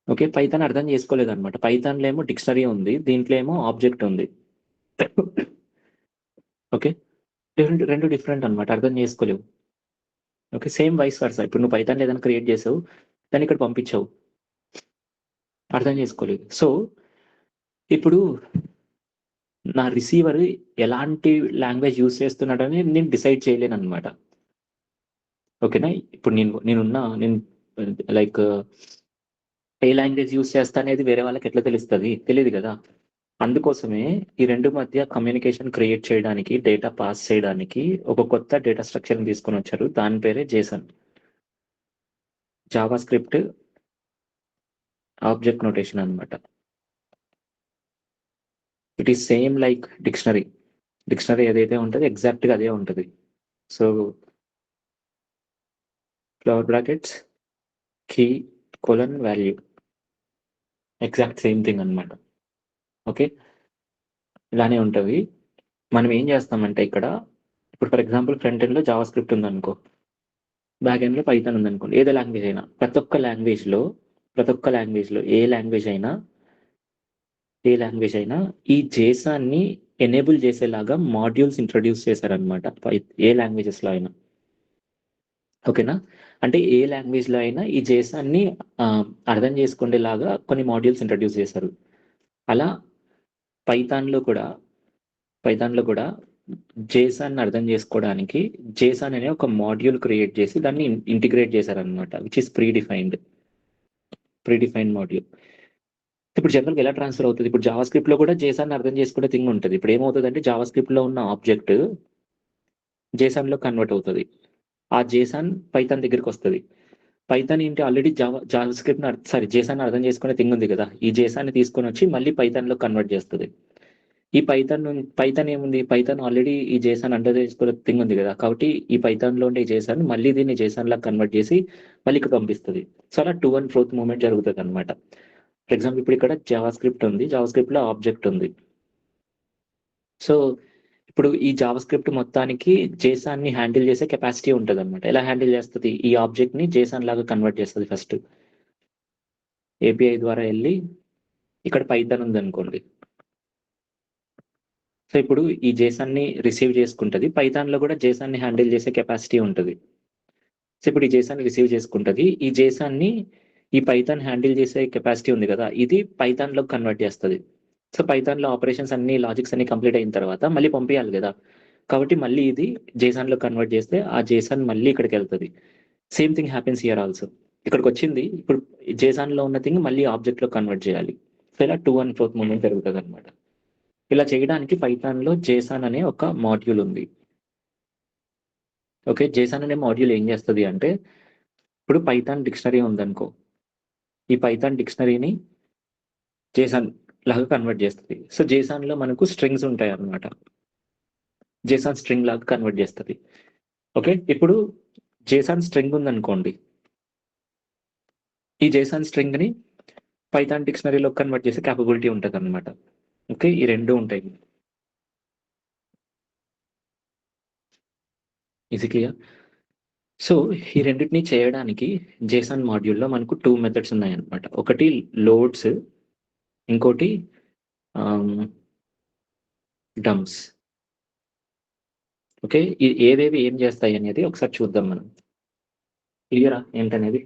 ఓకే. పైథాన్ అర్థం చేసుకోలేదన్నమాట. పైథాన్‌లో ఏమో డిక్షనరీ ఉంది. దీంట్లో ఏమో ఆబ్జెక్ట్ ఉంది. ఓకే. 2 డిఫరెంట్ అన్నమాట. అర్థం చేసుకోలేవు. ఓకే. Same vice versa. ఇప్పుడు నువ్వు పైథాన్‌లో ఏదైనా క్రియేట్ చేసావు. దాన్ని ఇక్కడ పంపించావు. అర్థం చేసుకోలేదు. సో, ఇప్పుడు నా రిసీవర్ ఎలాంటి లాంగ్వేజ్ యూజ్ చేస్తున్నాడని నేను డిసైడ్ చేయలేనన్నమాట. ఓకేనా? ఇప్పుడు నేను లైక్ ఏ లాంగ్వేజ్ యూజ్ చేస్తా అనేది వేరే వాళ్ళకి ఎట్లా తెలుస్తది? తెలీదు గదా! అందుకోసమే ఈ 2 మధ్య కమ్యూనికేషన్ క్రియేట్ చేయడానికి, డేటా పాస్ చేయడానికి ఒక కొత్త డేటా స్ట్రక్చర్‌ని తీసుకొనొచ్చారు. దాని పేరే JSON. JavaScript object notation అన్నమాట. It is same like dictionary. Dictionary ఏదైతే ఉంటదో ఎగ్జాక్ట్‌గా అదే ఉంటది. So, flower brackets, key, colon, value. Exact same thing అన్నమాట. ఓకే. ఇలానే ఉంటవి. మనం ఏం చేస్తామంటే ఇక్కడ ఇప్పుడు ఫర్ ఎగ్జాంపుల్ ఫ్రంట్ ఎండ్‌లో జావా స్క్రిప్ట్ ఉందనుకో. బ్యాక్ ఎండ్‌లో పైథాన్ ఉందనుకోండి. ఏదో లాంగ్వేజ్ అయినా. ప్రతి ఒక్క లాంగ్వేజ్‌లో ఏ లాంగ్వేజ్ అయినా ఈ జేసన్‌ని ఎనేబుల్ చేసేలాగా మాడ్యూల్స్ ఇంట్రొడ్యూస్ చేశారన్నమాట. ఏ లాంగ్వేజెస్‌లో అయినా. ఓకేనా? అంటే ఏ లాంగ్వేజ్‌లో అయినా ఈ జేసన్‌ని అర్థం చేసుకునేలాగా కొన్ని మాడ్యూల్స్ ఇంట్రొడ్యూస్ చేశారు. అలా పైథాన్‌లో కూడా పైథాన్‌లో కూడా జేసన్‌ని అర్థం చేసుకోవడానికి జేసన్ అనే ఒక మాడ్యూల్ క్రియేట్ చేసి దాన్ని ఇంటిగ్రేట్ చేశారన్నమాట. Which is pre defined module. ఇప్పుడు జనరల్‌గా ఎలా ట్రాన్స్‌ఫర్ అవుతది? ఇప్పుడు జావా స్క్రిప్ట్‌లో కూడా జేసన్‌ని అర్థం చేసుకునే థింగ్ ఉంటది. ఇప్పుడు ఏమవుతదంటే జావా స్క్రిప్ట్‌లో ఉన్న ఆబ్జెక్ట్ జేసన్‌లో కన్వర్ట్ అవుతది. ఆ జేసన్ పైథాన్ దగ్గరికొస్తది. పైథాన్ ఏంటి ఆల్రెడీ జావా స్క్రిప్ట్‌ని జేసన్‌ని అర్థం చేసుకునే థింగ్ ఉంది కదా! ఈ జేసన్‌ని తీసుకొనొచ్చి మళ్ళీ పైథాన్‌లో కన్వర్ట్ చేస్తది. ఈ పైథాన్ ఏముంది? పైథాన్ ఆల్రెడీ ఈ జేసన్ అర్థం చేసుకునే థింగ్ ఉంది కదా! కాబట్టి ఈ పైథాన్‌లో ఉండే జేసన్ మళ్ళీ దీన్ని జేసన్‌లాగా కన్వర్ట్ చేసి మళ్ళీ ఇక్కడ పంపిస్తది. సో, అలా టు అండ్ ఫ్రోత్ మూవ్‌మెంట్ జరుగుతదన్నమాట. ఫర్ ఎగ్జాంపుల్ ఇప్పుడు ఇక్కడ జావా స్క్రిప్ట్ ఉంది. జావా స్క్రిప్ట్‌లో ఆబ్జెక్ట్ ఉంది. సో, ఇప్పుడు ఈ జావా స్క్రిప్ట్ మొత్తానికి జేసాన్ని హ్యాండిల్ చేసే కెపాసిటీ ఉంటదనమాట. ఎలా హ్యాండిల్ చేస్తది? ఈ ఆబ్జెక్ట్‌ని జేసన్ లాగా కన్వర్ట్ చేస్తది ఫస్ట్. ఏపీఐ ద్వారా ఎళ్లి ఇక్కడ పైథాన్ ఉందనుకోండి. సో, ఇప్పుడు ఈ జేసన్‌ని రిసీవ్ చేసుకుంటది. పైథాన్‌లో కూడా జేసన్‌ని హ్యాండిల్ చేసే కెపాసిటీ ఉంటది. సో, ఇప్పుడు ఈ జేసన్‌ని రిసీవ్ చేసుకుంటది. ఈ జేసన్‌ని ఈ పైథాన్ హ్యాండిల్ చేసే కెపాసిటీ ఉంది కదా! ఇది పైథాన్‌లోకి కన్వర్ట్ చేస్తది. సో, పైథాన్‌లో ఆపరేషన్స్ అన్నీ, లాజిక్స్ అన్నీ కంప్లీట్ అయిన తర్వాత మళ్ళీ పంపియాలి గదా! కాబట్టి మళ్ళీ ఇది జేసన్‌లో కన్వర్ట్ చేస్తే ఆ జేసన్ మళ్ళీ ఇక్కడికెళ్తది. Same thing happens here also. ఇక్కడికొచ్చింది. ఇప్పుడు జేసన్‌లో ఉన్న థింగ్ మళ్ళీ ఆబ్జెక్ట్‌లో కన్వర్ట్ చేయాలి. సో, ఇలా టూ అండ్ ఫ్రోత్ మూవ్‌మెంట్ జరుగుతదనమాట. ఇలా చేయడానికి పైథాన్‌లో జేసన్ అనే ఒక మాడ్యూల్ ఉంది. ఓకే. జేసన్ అనే మాడ్యూల్ ఏం చేస్తది అంటే, ఇప్పుడు పైథాన్ డిక్షనరీ ఉందనుకో. ఈ పైథాన్ డిక్షనరీని జేసన్ లాగా కన్వర్ట్ చేస్తది. సో, జేసన్‌లో మనకు స్ట్రింగ్స్ ఉంటాయన్నమాట. జేసన్ స్ట్రింగ్ లాగా కన్వర్ట్ చేస్తది. ఓకే. ఇప్పుడు జేసన్ స్ట్రింగ్ ఉందనుకోండి. ఈ జేసన్ స్ట్రింగ్‌ని పైథాన్ డిక్షనరీలోకి కన్వర్ట్ చేసే కేపబిలిటీ ఉంటదన్నమాట. ఓకే. ఈ 2 ఉంటాయి. Is it clear? సో, ఈ రెండిటిని చేయడానికి జేసన్ మాడ్యూల్‌లో మనకు 2 మెథడ్స్ ఉన్నాయన్నమాట. ఒకటి లోడ్స్, ఇంకోటి ఆహ్, డంప్స్. ఓకే. ఏవేవి ఏం చేస్తాయనేది ఒకసారి చూద్దాం మనం. క్లియరా ఏంటనేది?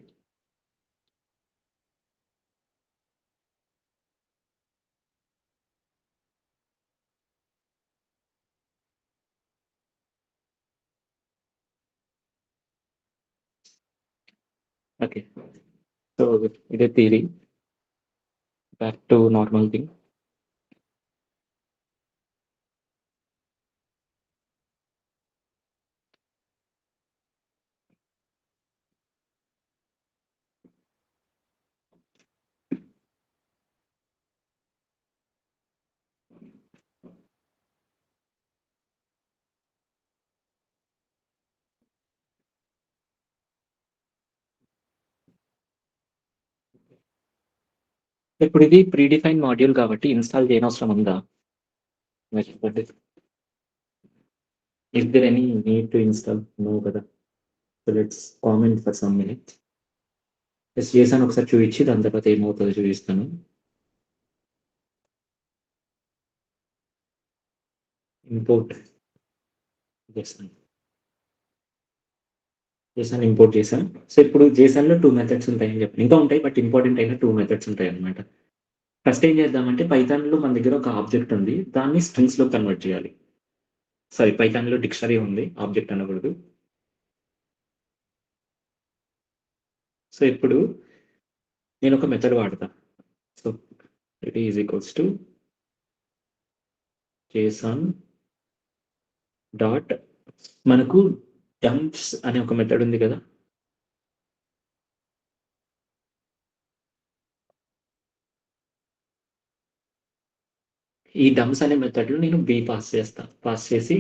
ఓకే. సో, ఇదే theory. Back to normal thing. ఇప్పుడు ఇది ప్రీ డిఫైన్డ్ మాడ్యూల్ కాబట్టి ఇన్‌స్టాల్ చేయనవసరం ఉందా? మీరు చెప్పండి. Is there any need to install? No కదా! So, let's comment for some minutes. Just JSON ఒకసారి చూయించి దాని తర్వాత ఏమవుతదో చూపిస్తాను. Import JSON. జేసన్ ఇంపోర్ట్ చేశాను. సో, ఇప్పుడు జేసన్‌లో 2 మెథడ్స్ ఉంటాయని చెప్పాను. ఇంకా ఉంటాయి. బట్ ఇంపార్టెంట్ అయిన 2 మెథడ్స్ ఉంటాయన్నమాట. ఫస్ట్ ఏం చేద్దామంటే పైథాన్‌లో మన దగ్గర ఒక ఆబ్జెక్ట్ ఉంది. దాన్ని స్ట్రింగ్స్‌లోకి కన్వర్ట్ చేయాలి. సారీ, పైథాన్‌లో డిక్షనరీ ఉంది. ఆబ్జెక్ట్ అనకూడదు. సో, ఇప్పుడు నేనొక మెథడ్ వాడతా. So, it is equals to JSON dot మనకు డంప్స్ అనే ఒక మెథడ్ ఉంది కదా! ఈ డంప్స్ అనే మెథడ్‌లో నేను బి పాస్ చేస్తా. పాస్ చేసి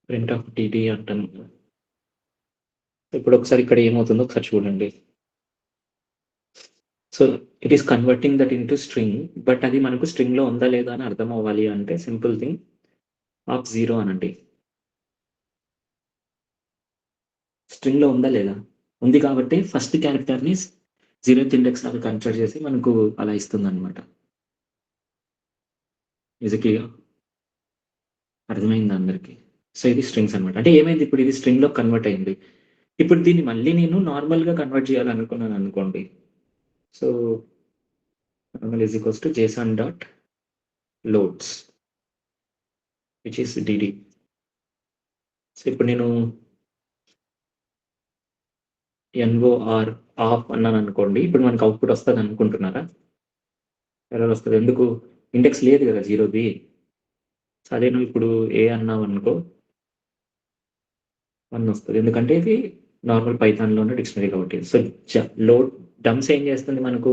ప్రింట్ ఆఫ్ టీటీ అంటాను. ఇప్పుడు ఒకసారి ఇక్కడ ఏమవుతుందో ఒకసారి చూడండి. So, it is converting that into string. But అది మనకు స్ట్రింగ్‌లో ఉందా లేదా అని అర్థం అవ్వాలి అంటే సింపుల్ థింగ్ ఆఫ్ 0 అనండి. స్ట్రింగ్‌లో ఉందా లేదా? ఉంది కాబట్టి ఫస్ట్ క్యారెక్టర్‌ని 0థ్ ఇండెక్స్ లాగా కన్సిడర్ చేసి మనకు అలా ఇస్తుందన్నమాట. Is it clear? అర్థమైందా అందరికి? సో, ఇది స్ట్రింగ్స్ అన్నమాట. అంటే ఏమైంది ఇప్పుడు ఇది స్ట్రింగ్‌లోకి కన్వర్ట్ అయింది. ఇప్పుడు దీన్ని మళ్ళీ నేను నార్మల్‌గా కన్వర్ట్ చేయాలనుకున్నాననుకోండి. So, normal is equals to JSON dot loads which is DD. So, ఇప్పుడు నేను ఎన్ఓఆర్ ఆఫ్ అన్నాననుకోండి. ఇప్పుడు మనకు అవుట్‌పుట్ వస్తదనుకుంటున్నారా? ఎర్రర్ వస్తది. ఎందుకు? ఇండెక్స్ లేదు గదా! 0ది. సో, అదే నువ్వు ఇప్పుడు ఏ అన్నావనుకో 1 వస్తది. ఎందుకంటే ఇది నార్మల్ పైథాన్‌లో ఉన్న డిక్షనరీ కాబట్టి. సో, లోడ్ డంప్స్ ఏం చేస్తుంది మనకు?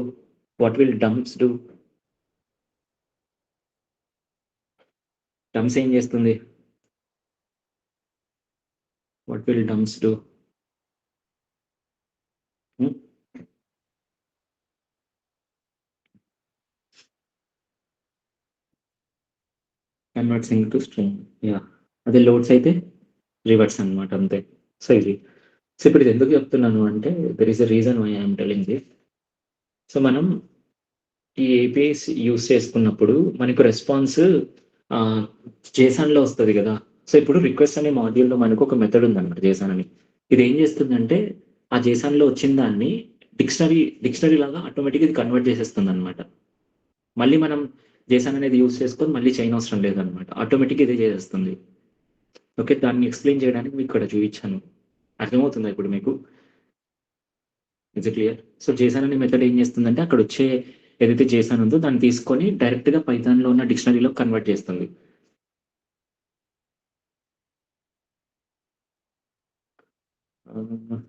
What will dumps do? Dumps ఏం చేస్తుంది? What will dumps do? Hmm. Not sync to string. Yeah! అదే లోడ్స్ అయితే రివర్స్ అనమాట అంతే. సో ఇది. సో ఇప్పుడు ఇది ఎందుకు చెప్తున్నాను అంటే there is a reason why I am telling this. So మనం ఈ ఏపీఐస్ యూజ్ చేసుకున్నప్పుడు మనకు రెస్పాన్స్ ఆహ్, జేసన్‌లో వస్తది గదా! సో ఇప్పుడు రిక్వెస్ట్ అనే మాడ్యూల్‌లో మనకు ఒక మెథడ్ ఉందన్నమాట జేసన్ అని. ఇదేం చేస్తుందంటే ఆ జేసన్‌లో వచ్చిన దాన్ని డిక్షనరీ లాగా ఆటోమేటిక్‌గా ఇది కన్వర్ట్ చేసేస్తుందన్నమాట. మళ్ళీ మనం జేసన్ అనేది యూజ్ చేసుకొని మళ్ళీ చేయనవసరం లేదన్నమాట. ఆటోమేటిక్‌గా ఇదే చేసేస్తుంది. ఓకే. దాన్ని ఎక్స్‌ప్లెయిన్ చేయడానికి మీకిక్కడ చూయించాను. అర్థమవుతుందా ఇప్పుడు మీకు? Is it clear? So, Jason అనే మెథడ్ ఏం చేస్తుందంటే అక్కడొచ్చే ఏదైతే జేసన్ ఉందో దాన్ని తీసుకొని డైరెక్ట్‌గా పైథాన్‌లో ఉన్న డిక్షనరీలో కన్వర్ట్ చేస్తుంది. ఆహ్,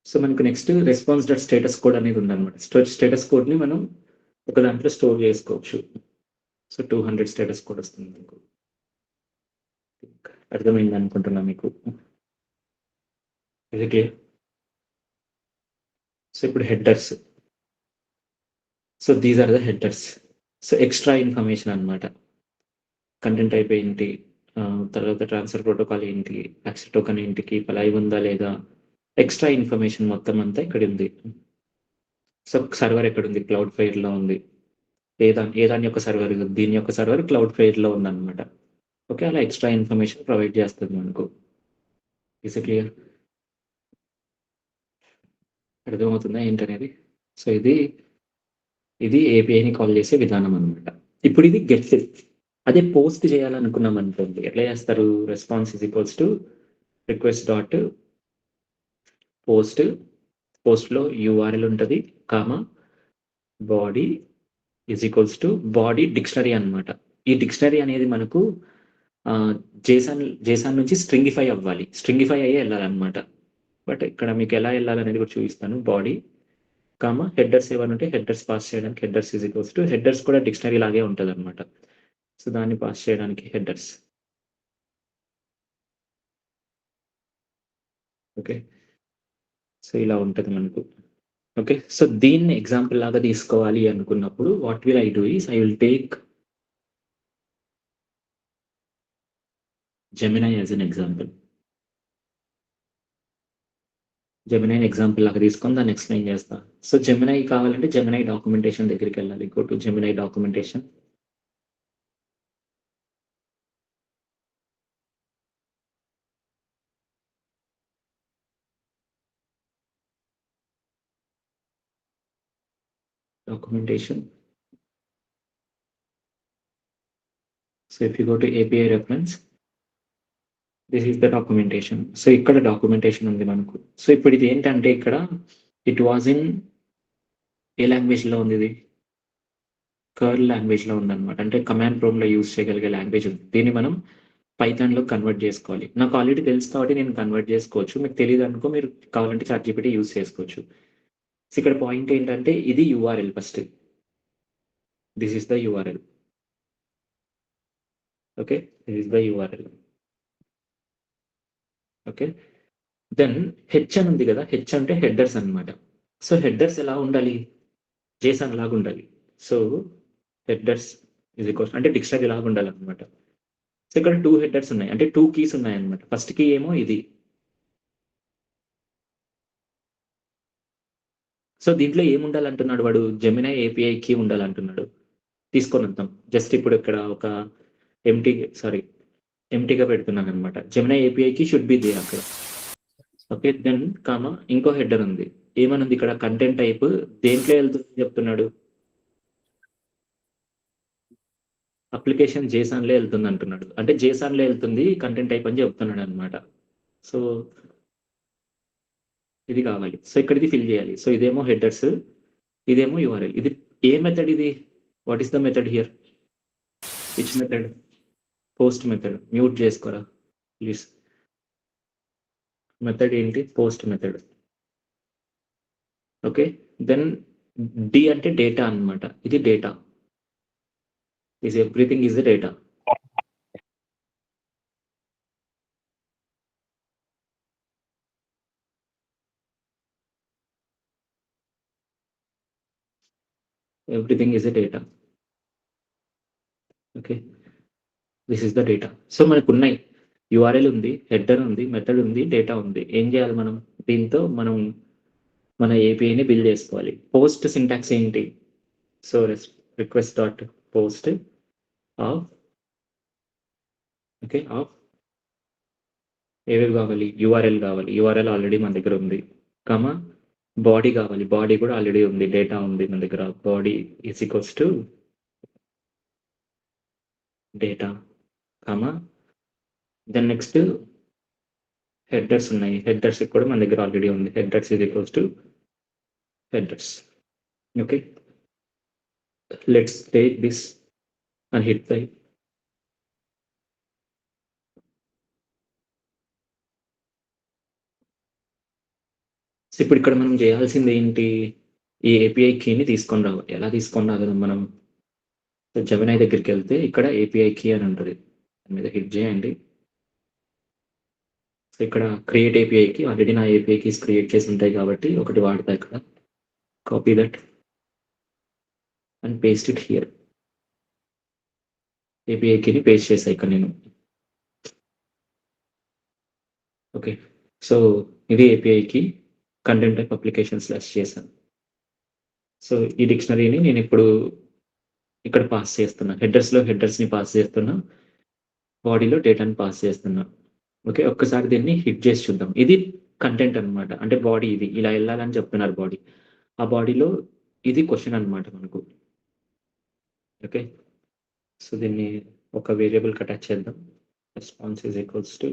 సో, మనకు next response dot status code అనేది ఉందన్నమాట. స్టేటస్ కోడ్‌ని మనం ఒక దాంట్లో స్టోర్ చేసుకోవచ్చు. సో, 200 స్టేటస్ కోడ్ వస్తుంది మీకు. అర్థమైందనుకుంటున్నా మీకు. Is it clear? సో, ఇప్పుడు headers. So, these are the headers. So, extra information అన్నమాట. కంటెంట్ టైప్ ఏంటి? తర్వాత ట్రాన్స్‌ఫర్ ప్రోటోకాల్ ఏంటి? యాక్సెస్ టోకెన్ ఏంటికి లైవ్ ఉందా లేదా? ఎక్స్‌ట్రా ఇన్ఫర్మేషన్ మొత్తం అంతా ఇక్కడుంది. సో, సర్వర్ ఎక్కడుంది? క్లౌడ్ ఫెయిర్‌లో ఉంది. ఏ దాని యొక్క సర్వర్? దీని యొక్క సర్వర్ క్లౌడ్ ఫెయిర్‌లో ఉందన్నమాట. ఓకే. అలా ఎక్స్‌ట్రా ఇన్ఫర్మేషన్ ప్రొవైడ్ చేస్తది మనకు. Is it clear? అర్థమవుతుందా ఏంటనేది? సో, ఇది ఏపీఐని కాల్ చేసే విధానం అన్నమాట. ఇప్పుడు ఇది గెట్. అదే పోస్ట్ చేయాలనుకున్నామనుకోండి. ఎట్లా చేస్తారు? Response is equals to request dot post. పోస్ట్‌లో యూఆర్ఎల్ ఉంటది. Comma body is equals to body dictionary అన్నమాట. ఈ డిక్షనరీ అనేది మనకు ఆహ్, జేసన్ నుంచి స్ట్రింగిఫై అవ్వాలి. స్ట్రింగిఫై అయ్యే ఎళ్ళాలన్నమాట. బట్ ఇక్కడ మీకు ఎలా ఎళ్ళాలనేది కూడా చూపిస్తాను. బాడీ, హెడర్స్ ఏవన్నా ఉంటే హెడర్స్ పాస్ చేయడానికి headers is equals to headers కూడా డిక్షనరీ లాగే ఉంటదన్నమాట. సో, దాన్ని పాస్ చేయడానికి హెడర్స్. ఓకే. సో, ఇలా ఉంటది మనకు. ఓకే. సో, దీన్ని ఎగ్జాంపుల్ లాగా తీసుకోవాలి అనుకున్నప్పుడు what will I do is I will take Gemini as an example. జెమినైని ఎగ్జాంపుల్ లాగా తీసుకొని దాన్ని ఎక్స్‌ప్లెయిన్ చేస్తా. సో, జెమినై కావాలంటే జెమినై డాక్యుమెంటేషన్ దగ్గరికెళ్ళాలి. Go to Gemini documentation. Documentation. So, if you go to API reference, this is the documentation. So, ఇక్కడ documentation ఉంది మనకు. సో, ఇప్పుడు ఇదేంటంటే ఇక్కడ ఇట్ వాస్ ఇన్ ఏ లాంగ్వేజ్‌లో ఉందిది? కర్ల్ లాంగ్వేజ్‌లో ఉందన్నమాట. అంటే కమాండ్ ప్రాంప్ట్‌లో యూజ్ చేయగలిగే లాంగ్వేజ్ ఉంది. దీన్ని మనం పైథాన్‌లో కన్వర్ట్ జేసుకోవాలి. నాకు ఆల్రెడీ తెలుసు కాబట్టి నేను కన్వర్ట్ జేసుకోవచ్చు. మీకు తెలీదనుకో మీరు కావాలంటే చాట్‌జీపీటీ యూజ్ చేసుకోవచ్చు. సో, ఇక్కడ పాయింట్ ఏంటంటే ఇది URL first. This is the URL. Okay. This is the URL. Okay. Then H అని ఉంది గదా! హెచ్ అంటే హెడర్స్ అన్నమాట. సో, హెడర్స్ ఎలా ఉండాలి? జేసన్ లాగా ఉండాలి. సో, హెడర్స్ ఈజ్ ఈక్వల్స్ అంటే డిక్షనరీ లాగా ఉండాలన్నమాట. సో, ఇక్కడ 2 హెడర్స్ ఉన్నాయి. అంటే 2 కీస్ ఉన్నాయన్నమాట. ఫస్ట్ కీ ఏమో ఇది. సో, దీంట్లో ఏముండాలంటున్నాడు వాడు? జెమినీ ఏపీఐ కీ ఉండాలంటున్నాడు. తీసుకొనొద్దాం. జస్ట్ ఇప్పుడు ఇక్కడ ఒక ఎంప్టీ సారీ ఎంప్టీగా పెడుతున్నానన్నమాట. Gemini API key should be there అక్కడ. ఓకే. దెన్ ఇంకో హెడర్ ఉంది. ఏమనుంది ఇక్కడ కంటెంట్ టైప్ దేంట్లో ఎళ్తుందని చెప్తున్నాడు? అప్లికేషన్ జేసన్‌లో ఎళ్తుందంటున్నాడు. అంటే జేసన్‌లో ఎళ్తుంది కంటెంట్ టైప్ అని చెప్తున్నాడన్నమాట. సో, ఇది కావాలి. సో, ఇక్కడ ఇది ఫిల్ చేయాలి. సో, ఇదేమో హెడర్స్, ఇదేమో యూఆర్ఎల్. ఇది ఏ మెథడ్ ఇది? What is the method here? Which method? Post method. Mute చేసుకోరా ప్లీజ్. మెథడ్ ఏంటి? Post method. Okay. Then D అంటే డేటా అన్నమాట. ఇది data. Everything is the data. Everything is a data. Okay. This is the data. So మనకున్నాయి. URL ఉంది, header ఉంది, method ఉంది, data ఉంది. ఏం చేయాలి మనం? దీంతో మనం మన ఏపీఐని బిల్డ్ చేసుకోవాలి. పోస్ట్ సింటాక్స్ ఏంటి? So request dot post of okay of ఏవేవి కావాలి? యూఆర్ఎల్ కావాలి. యూఆర్ఎల్ ఆల్రెడీ మన దగ్గర ఉంది. కామా బాడీ కావాలి. బాడీ కూడా ఆల్రెడీ ఉంది. డేటా ఉంది మన దగ్గర. Body is equals to data comma then next headers ఉన్నాయి. హెడర్స్ కూడా మన దగ్గర ఆల్రెడీ ఉంది. Headers is equals to headers. Okay. Let's take this and hit the ఇప్పుడు ఇక్కడ మనం చేయాల్సింది ఏంటి? ఈ ఏపీఐ కీని తీసుకొని రావాలి. ఎలా తీసుకొని రాగలం మనం? జెమినై దగ్గరికి వెళ్తే ఇక్కడ ఏపీఐ కీ అని ఉంటుంది. దాని మీద హిట్ చేయండి. సో ఇక్కడ క్రియేట్ ఏపీఐకి ఆల్రెడీ నా ఏపీఐ కీస్ క్రియేట్ చేసి ఉంటాయి కాబట్టి ఒకటి వాడతా ఇక్కడ. Copy that and paste it here. API కీని పేస్ట్ చేసా ఇక్కడ నేను. ఓకే. సో ఇది ఏపీఐకి కంటెంట్ టైప్ అప్లికేషన్ స్లాష్ చేశాను. సో ఈ డిక్షనరీని నేను ఇప్పుడు ఇక్కడ పాస్ చేస్తున్నా. హెడర్స్లో హెడర్స్ని పాస్ చేస్తున్నా. బాడీలో డేటాని పాస్ చేస్తున్నా. ఓకే. ఒక్కసారి దీన్ని హిట్ చేసి చూద్దాం. ఇది కంటెంట్ అనమాట. అంటే బాడీ ఇది ఇలా వెళ్ళాలని చెప్తున్నారు బాడీ. ఆ బాడీలో ఇది క్వశ్చన్ అనమాట మనకు. ఓకే. సో దీన్ని ఒక వేరియబుల్కి అటాచ్ చేద్దాం. Response is equals to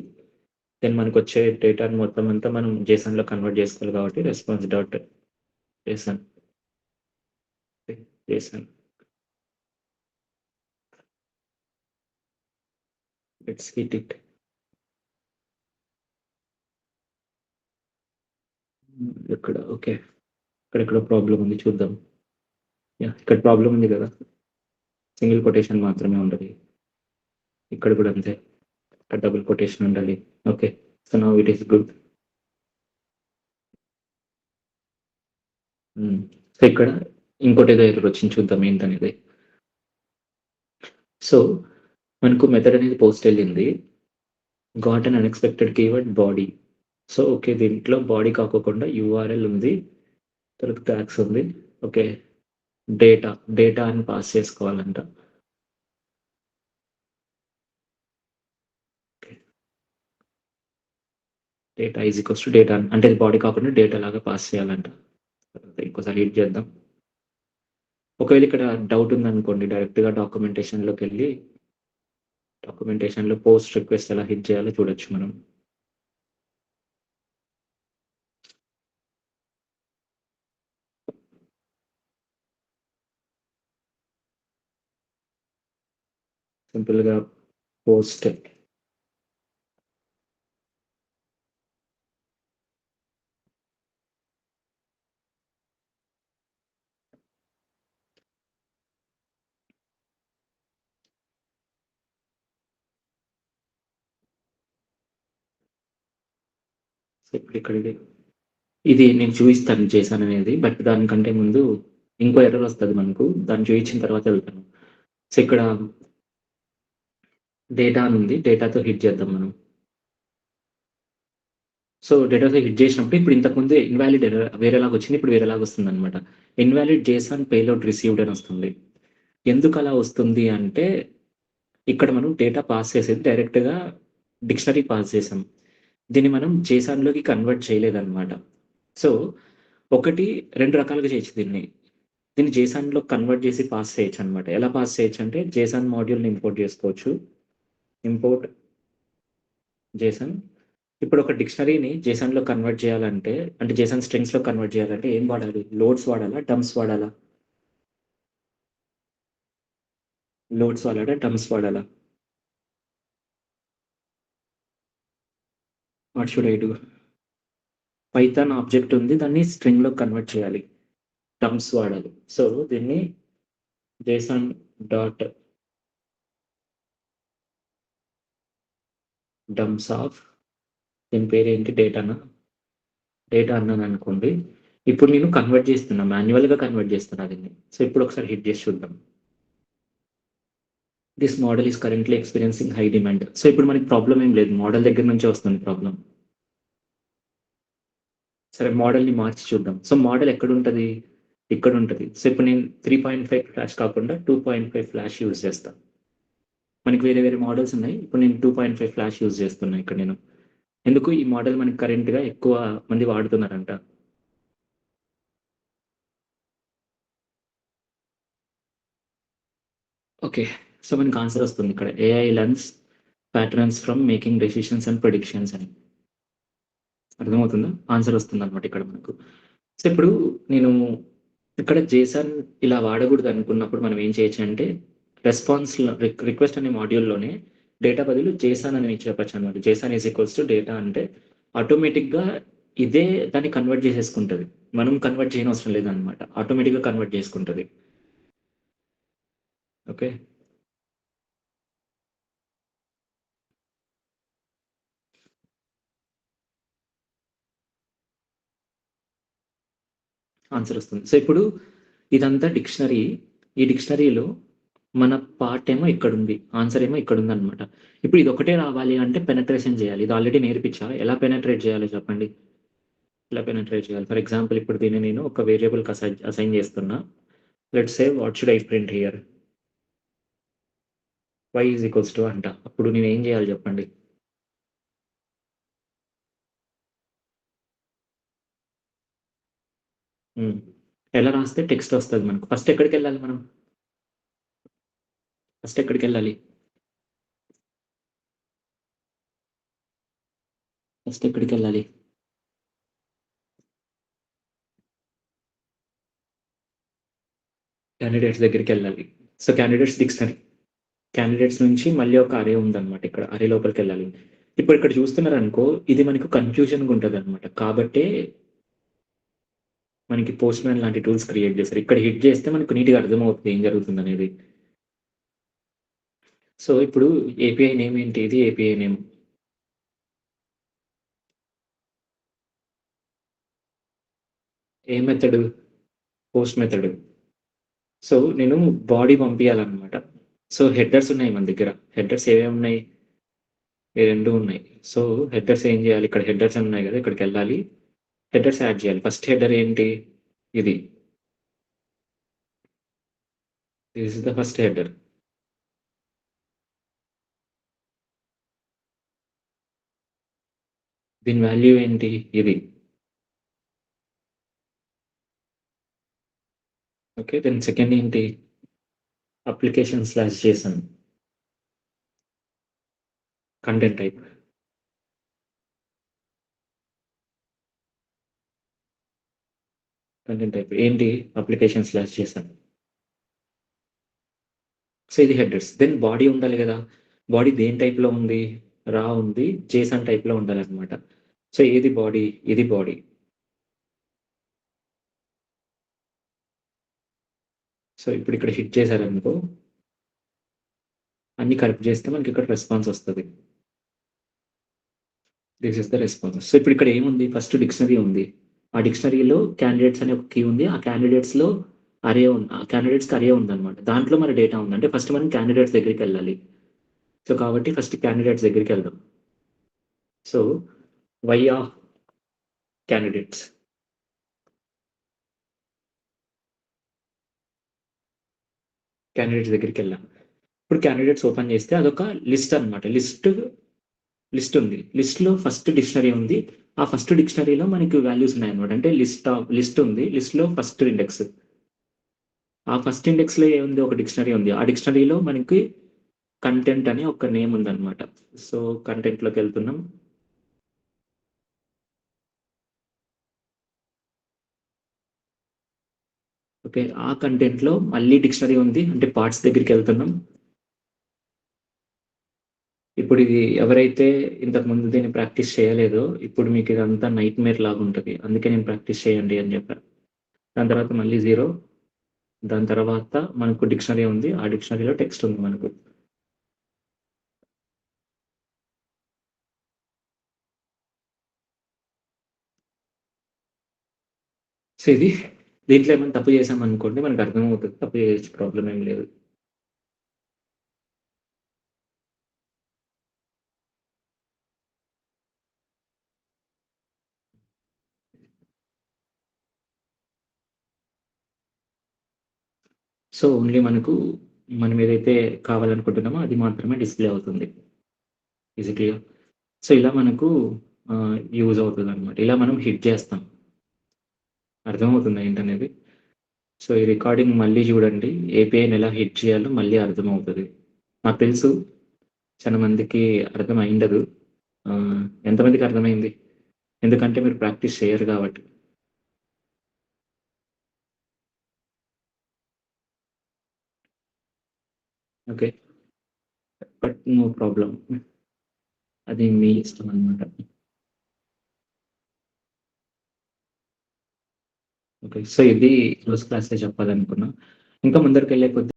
then మనకు వచ్చే డేటాను మొత్తం అంతా మనం జేసన్లో కన్వర్ట్ చేసుకోవాలి కాబట్టి response dot Jason Jason let's hit it. ఇక్కడ ఓకే. ఇక్కడ ప్రాబ్లం ఉంది చూద్దాం. ఇక్కడ ప్రాబ్లం ఉంది కదా. సింగిల్ కొటేషన్ మాత్రమే ఉండాలి. ఇక్కడ కూడా అంతే. ఇక్కడ డబుల్ కొటేషన్ ఉండాలి. Okay. So now it is good. So ఇక్కడ ఇంకోటి ఏదో ఎర్రర్ వచ్చింది చూద్దాం ఏంటనేది. సో మనకు మెథడ్ అనేది పోస్ట్ వెళ్ళింది. Got an unexpected keyword body. So okay. దీంట్లో బాడీ కాకోకుండా యూఆర్ఎల్ ఉంది, తర్వాత ట్యాగ్స్ ఉంది. ఓకే. డేటా అని పాస్ చేసుకోవాలంట. Data is equals to data అంటే బాడీ కాకుండా డేటా లాగా పాస్ చేయాలంట. ఇంకోసారి రీడ్ చేద్దాం. ఒకవేళ ఇక్కడ డౌట్ ఉందనుకోండి, డైరెక్ట్గా డాక్యుమెంటేషన్లోకి వెళ్ళి డాక్యుమెంటేషన్లో పోస్ట్ రిక్వెస్ట్ ఎలా హిట్ చేయాలో చూడొచ్చు మనం. సింపుల్గా పోస్ట్ ఇప్పుడు ఇక్కడ ఇది నేను చూపిస్తాను చేశాను అనేది. బట్ దానికంటే ముందు ఇంకో ఎర్రర్ వస్తుంది మనకు. దాన్ని చూపించిన తర్వాత వెళ్తాను. సో ఇక్కడ డేటా అని ఉంది. డేటాతో హిట్ చేద్దాం మనం. సో డేటాతో హిట్ చేసినప్పుడు ఇప్పుడు ఇంతకుముందు ఇన్వాలిడ్ ఎర్రర్ వేరేలాగా వచ్చింది. ఇప్పుడు వేరేలాగా వస్తుంది అనమాట. ఇన్వాలిడ్ జేసన్ పేలోడ్ రిసీవ్డ్ అని వస్తుంది. ఎందుకు అలా వస్తుంది అంటే ఇక్కడ మనం డేటా పాస్ చేసేది డైరెక్ట్గా డిక్షనరీ పాస్ చేసాం. దీన్ని మనం జేసాన్లోకి కన్వర్ట్ చేయలేదన్నమాట. సో ఒకటి 2 రకాలుగా చేయొచ్చు దీన్ని. దీన్ని జేసాన్లో కన్వర్ట్ చేసి పాస్ చేయొచ్చు అనమాట. ఎలా పాస్ చేయొచ్చు అంటే జేసాన్ మాడ్యూల్ని ఇంపోర్ట్ చేసుకోవచ్చు. Import Jason. ఇప్పుడు ఒక డిక్షనరీని జేసన్లో కన్వర్ట్ చేయాలంటే అంటే జేసన్ స్ట్రింగ్స్లో కన్వర్ట్ చేయాలంటే ఏం వాడాలి? లోడ్స్ వాడాలా? డమ్స్ వాడాలా? లోడ్స్ వాడాలా? డమ్స్ వాడాలా? What should I do? Python object ఉంది. దాన్ని స్ట్రింగ్లో కన్వర్ట్ చేయాలి. డమ్స్ వాడాలి. సో దీన్ని జేసన్ డాట్ డమ్స్ ఆఫ్ దీని పేరేంటి? డేటా అన్నాను అనుకోండి. ఇప్పుడు నేను కన్వర్ట్ చేస్తున్నా. మాన్యువల్‌గా కన్వర్ట్ చేస్తున్నా దీన్ని. సో, ఇప్పుడు ఒకసారి హిట్ చేసి చూద్దాం. This model is currently experiencing high demand. So, ఇప్పుడు మనకి ప్రాబ్లమ్ ఏం లేదు. మోడల్ దగ్గర నుంచే వస్తుంది ప్రాబ్లమ్. సరే మోడల్‌ని మార్చి చూద్దాం. సో, మోడల్ ఎక్కడుంటది? ఇక్కడుంటది. సో, ఇప్పుడు నేను 3.5 ఫ్లాష్ కాకుండా 2.5 ఫ్లాష్ యూజ్ చేస్తా. మనకి వేరే వేరే మోడల్స్ ఉన్నాయి. ఇప్పుడు నేను 2.5 ఫ్లాష్ యూజ్ చేస్తున్నా ఇక్కడ నేను. ఎందుకు ఈ మోడల్ మనకి కరెంట్‌గా ఎక్కువ మంది వాడుతున్నారంట. ఓకే. సో, మనకి ఆన్సర్ వస్తుంది ఇక్కడ. AI learns patterns from making decisions and predictions అని. అర్థమవుతుందా? ఆన్సర్ వస్తుందన్నమాట ఇక్కడ మనకు. సో, ఇప్పుడు నేను ఇక్కడ జేసన్ ఇలా వాడకూడదు అనుకున్నప్పుడు మనం ఏం చేయొచ్చంటే, రెస్పాన్స్‌లో రిక్వెస్ట్ అనే మాడ్యూల్‌లోనే డేటా బదులు జేసన్ అని చెప్పొచ్చనమాట. JSON is equals to data అంటే ఆటోమేటిక్‌గా ఇదే దాన్ని కన్వర్ట్ చేసేసుకుంటది. మనం కన్వర్ట్ చేయనవసరం లేదనమాట. ఆటోమేటిక్‌గా కన్వర్ట్ చేసుకుంటది. ఓకే. ఆన్సర్ వస్తుంది. సో, ఇప్పుడు ఇదంతా డిక్షనరీ. ఈ డిక్షనరీలో మన పార్ట్ ఏమో ఇక్కడుంది. ఆన్సర్ ఏమో ఇక్కడుందనమాట. ఇప్పుడు ఇదొక్కటే రావాలి అంటే పెనెట్రేషన్ చేయాలి. ఇది ఆల్రెడీ నేర్పించా. ఎలా పెనెట్రేట్ చేయాలో చెప్పండి? ఎలా పెనెట్రేట్ చేయాలి? ఫర్ ఎగ్జాంపుల్ ఇప్పుడు దీన్ని నేను ఒక వేరియబుల్‌కి అసైన్ చేస్తున్నా. Let's say what should I print here? Y is equals to అంట. అప్పుడు నేనేం చేయాలి చెప్పండి? హ్మ్. ఎలా రాస్తే టెక్స్ట్ వస్తది మనకు. ఫస్ట్ ఎక్కడికెళ్ళాలి మనం? ఫస్ట్ ఎక్కడికెళ్ళాలి? ఫస్ట్ ఎక్కడికెళ్ళాలి? క్యాండిడేట్స్ దగ్గరికెళ్ళాలి. So, candidates dictionary. క్యాండిడేట్స్ నుంచి మళ్ళీ ఒక అరే ఉందన్నమాట ఇక్కడ. అరే లోపలికెళ్ళాలి. ఇప్పుడు ఇక్కడ చూస్తున్నారనుకో, ఇది మనకు కన్‌ఫ్యూజన్‌గా ఉంటదన్నమాట. కాబట్టే మనకి పోస్ట్ మ్యాన్ లాంటి టూల్స్ క్రియేట్ చేశారు. ఇక్కడ హిట్ చేస్తే మనకు నీట్‌గా అర్థమవుతుంది ఏం జరుగుతుందనేది. సో, ఇప్పుడు ఏపీఐ నేమ్ ఏంటి? ఇది ఏపీఐ నేమ్. ఏ మెథడ్? Post method. సో, నేను బాడీ పంపియాలన్నమాట. సో, హెడర్స్ ఉన్నాయి మన దగ్గర. హెడర్స్ ఏవేవి ఉన్నాయి? ఈ 2 ఉన్నాయి. సో, హెడర్స్ ఏం చేయాలి? ఇక్కడ హెడర్స్ అని ఉన్నాయి కదా! ఇక్కడికెళ్ళాలి. హెడర్స్ యాడ్ చేయాలి. ఫస్ట్ హెడర్ ఏంటి? ఇది. This is the first header. దీని వాల్యూ ఏంటి? ఇది. ఓకే. దెన్ సెకండ్ ఏంటి? అప్లికేషన్/జేసన్ కంటెంట్ టైప్. కంటెంట్ టైప్ ఏంటి? అప్లికేషన్/జేసన్. సో, ఇది హెడర్స్. దెన్ బాడీ ఉండాలి గదా! బాడీ దేని టైప్‌లో ఉంది? రా ఉంది. జేసన్ టైప్‌లో ఉండాలనమాట. సో, ఏది బాడీ? ఇది బాడీ. సో, ఇప్పుడు ఇక్కడ హిట్ చేశారనుకో, అన్నీ కరెక్ట్ చేస్తే మనకిక్కడ రెస్పాన్స్ వస్తది. This is the response. So, ఇప్పుడు ఇక్కడ ఏముంది? ఫస్ట్ డిక్షనరీ ఉంది. ఆ డిక్షనరీలో క్యాండిడేట్స్ అనే ఒక కీ ఉంది. ఆ క్యాండిడేట్స్‌లో అరే ఉంది. ఆ క్యాండిడేట్స్‌కి అరే ఉందనమాట. దాంట్లో మన డేటా ఉంది. అంటే ఫస్ట్ మనం క్యాండిడేట్స్ దగ్గరికెళ్ళాలి. సో, కాబట్టి ఫస్ట్ క్యాండిడేట్స్ దగ్గరికెళ్దాం. So, why of candidates. Candidates దగ్గరికెళ్ళాం. ఇప్పుడు క్యాండిడేట్స్ ఓపెన్ చేస్తే అదొక లిస్ట్ అనమాట. లిస్ట్ ఉంది. లిస్ట్‌లో ఫస్ట్ డిక్షనరీ ఉంది. ఆ ఫస్ట్ డిక్షనరీలో మనకి వాల్యూస్ ఉన్నాయన్నమాట. అంటే లిస్ట్ ఉంది. లిస్ట్‌లో ఫస్ట్ ఇండెక్స్. ఆ ఫస్ట్ ఇండెక్స్‌లో ఏముంది? ఒక డిక్షనరీ ఉంది. ఆ డిక్షనరీలో మనకి కంటెంట్ అని ఒక నేమ్ ఉందన్నమాట. సో, కంటెంట్‌లోకెళ్తున్నాం. ఓకే. ఆ కంటెంట్‌లో మళ్ళీ డిక్షనరీ ఉంది. అంటే పార్ట్స్ దగ్గరికెళ్తున్నాం. ఇప్పుడు ఇది ఎవరైతే ఇంతకుముందు దీన్ని ప్రాక్టీస్ చేయలేదో, ఇప్పుడు మీకు ఇదంతా నైట్‌మేర్ లాగుంటది. అందుకే నేను ప్రాక్టీస్ చేయండి అని చెప్పా. దాని తర్వాత మళ్ళీ 0. దాని తర్వాత మనకు డిక్షనరీ ఉంది. ఆ డిక్షనరీలో టెక్స్ట్ ఉంది మనకు. సో, ఇది దీంట్లో ఏమైనా తప్పు చేశామనుకోండి మనకు అర్థమవుతది. తప్పు చేయొచ్చు ప్రాబ్లమ్ ఏం లేదు. సో, ఓన్లీ మనకు మనం ఏదైతే కావాలనుకుంటున్నామో అది మాత్రమే డిస్‌ప్లే అవుతుంది. Is it clear? సో, ఇలా మనకు యూజ్ అవుతదనమాట. ఇలా మనం హిట్ చేస్తాం. అర్థమవుతుందా ఏంటనేది? సో, ఈ రికార్డింగ్ మళ్ళీ చూడండి. ఏపీఐని ఎలా హిట్ చేయాలో మళ్ళీ అర్థమవుతది. నాకు తెలుసు చాలా మందికి అర్థం అయిండదు. ఎంతమందికి అర్థమైంది? ఎందుకంటే మీరు ప్రాక్టీస్ చేయరు కాబట్టి. ఓకే. But no problem. అది మీ ఇష్టం అన్నమాట. ఓకే. సో, ఇది ఈరోజు క్లాస్‌లో చెప్పాలనుకున్నా. ఇంకా ముందరికెళ్ళే కొద్దీ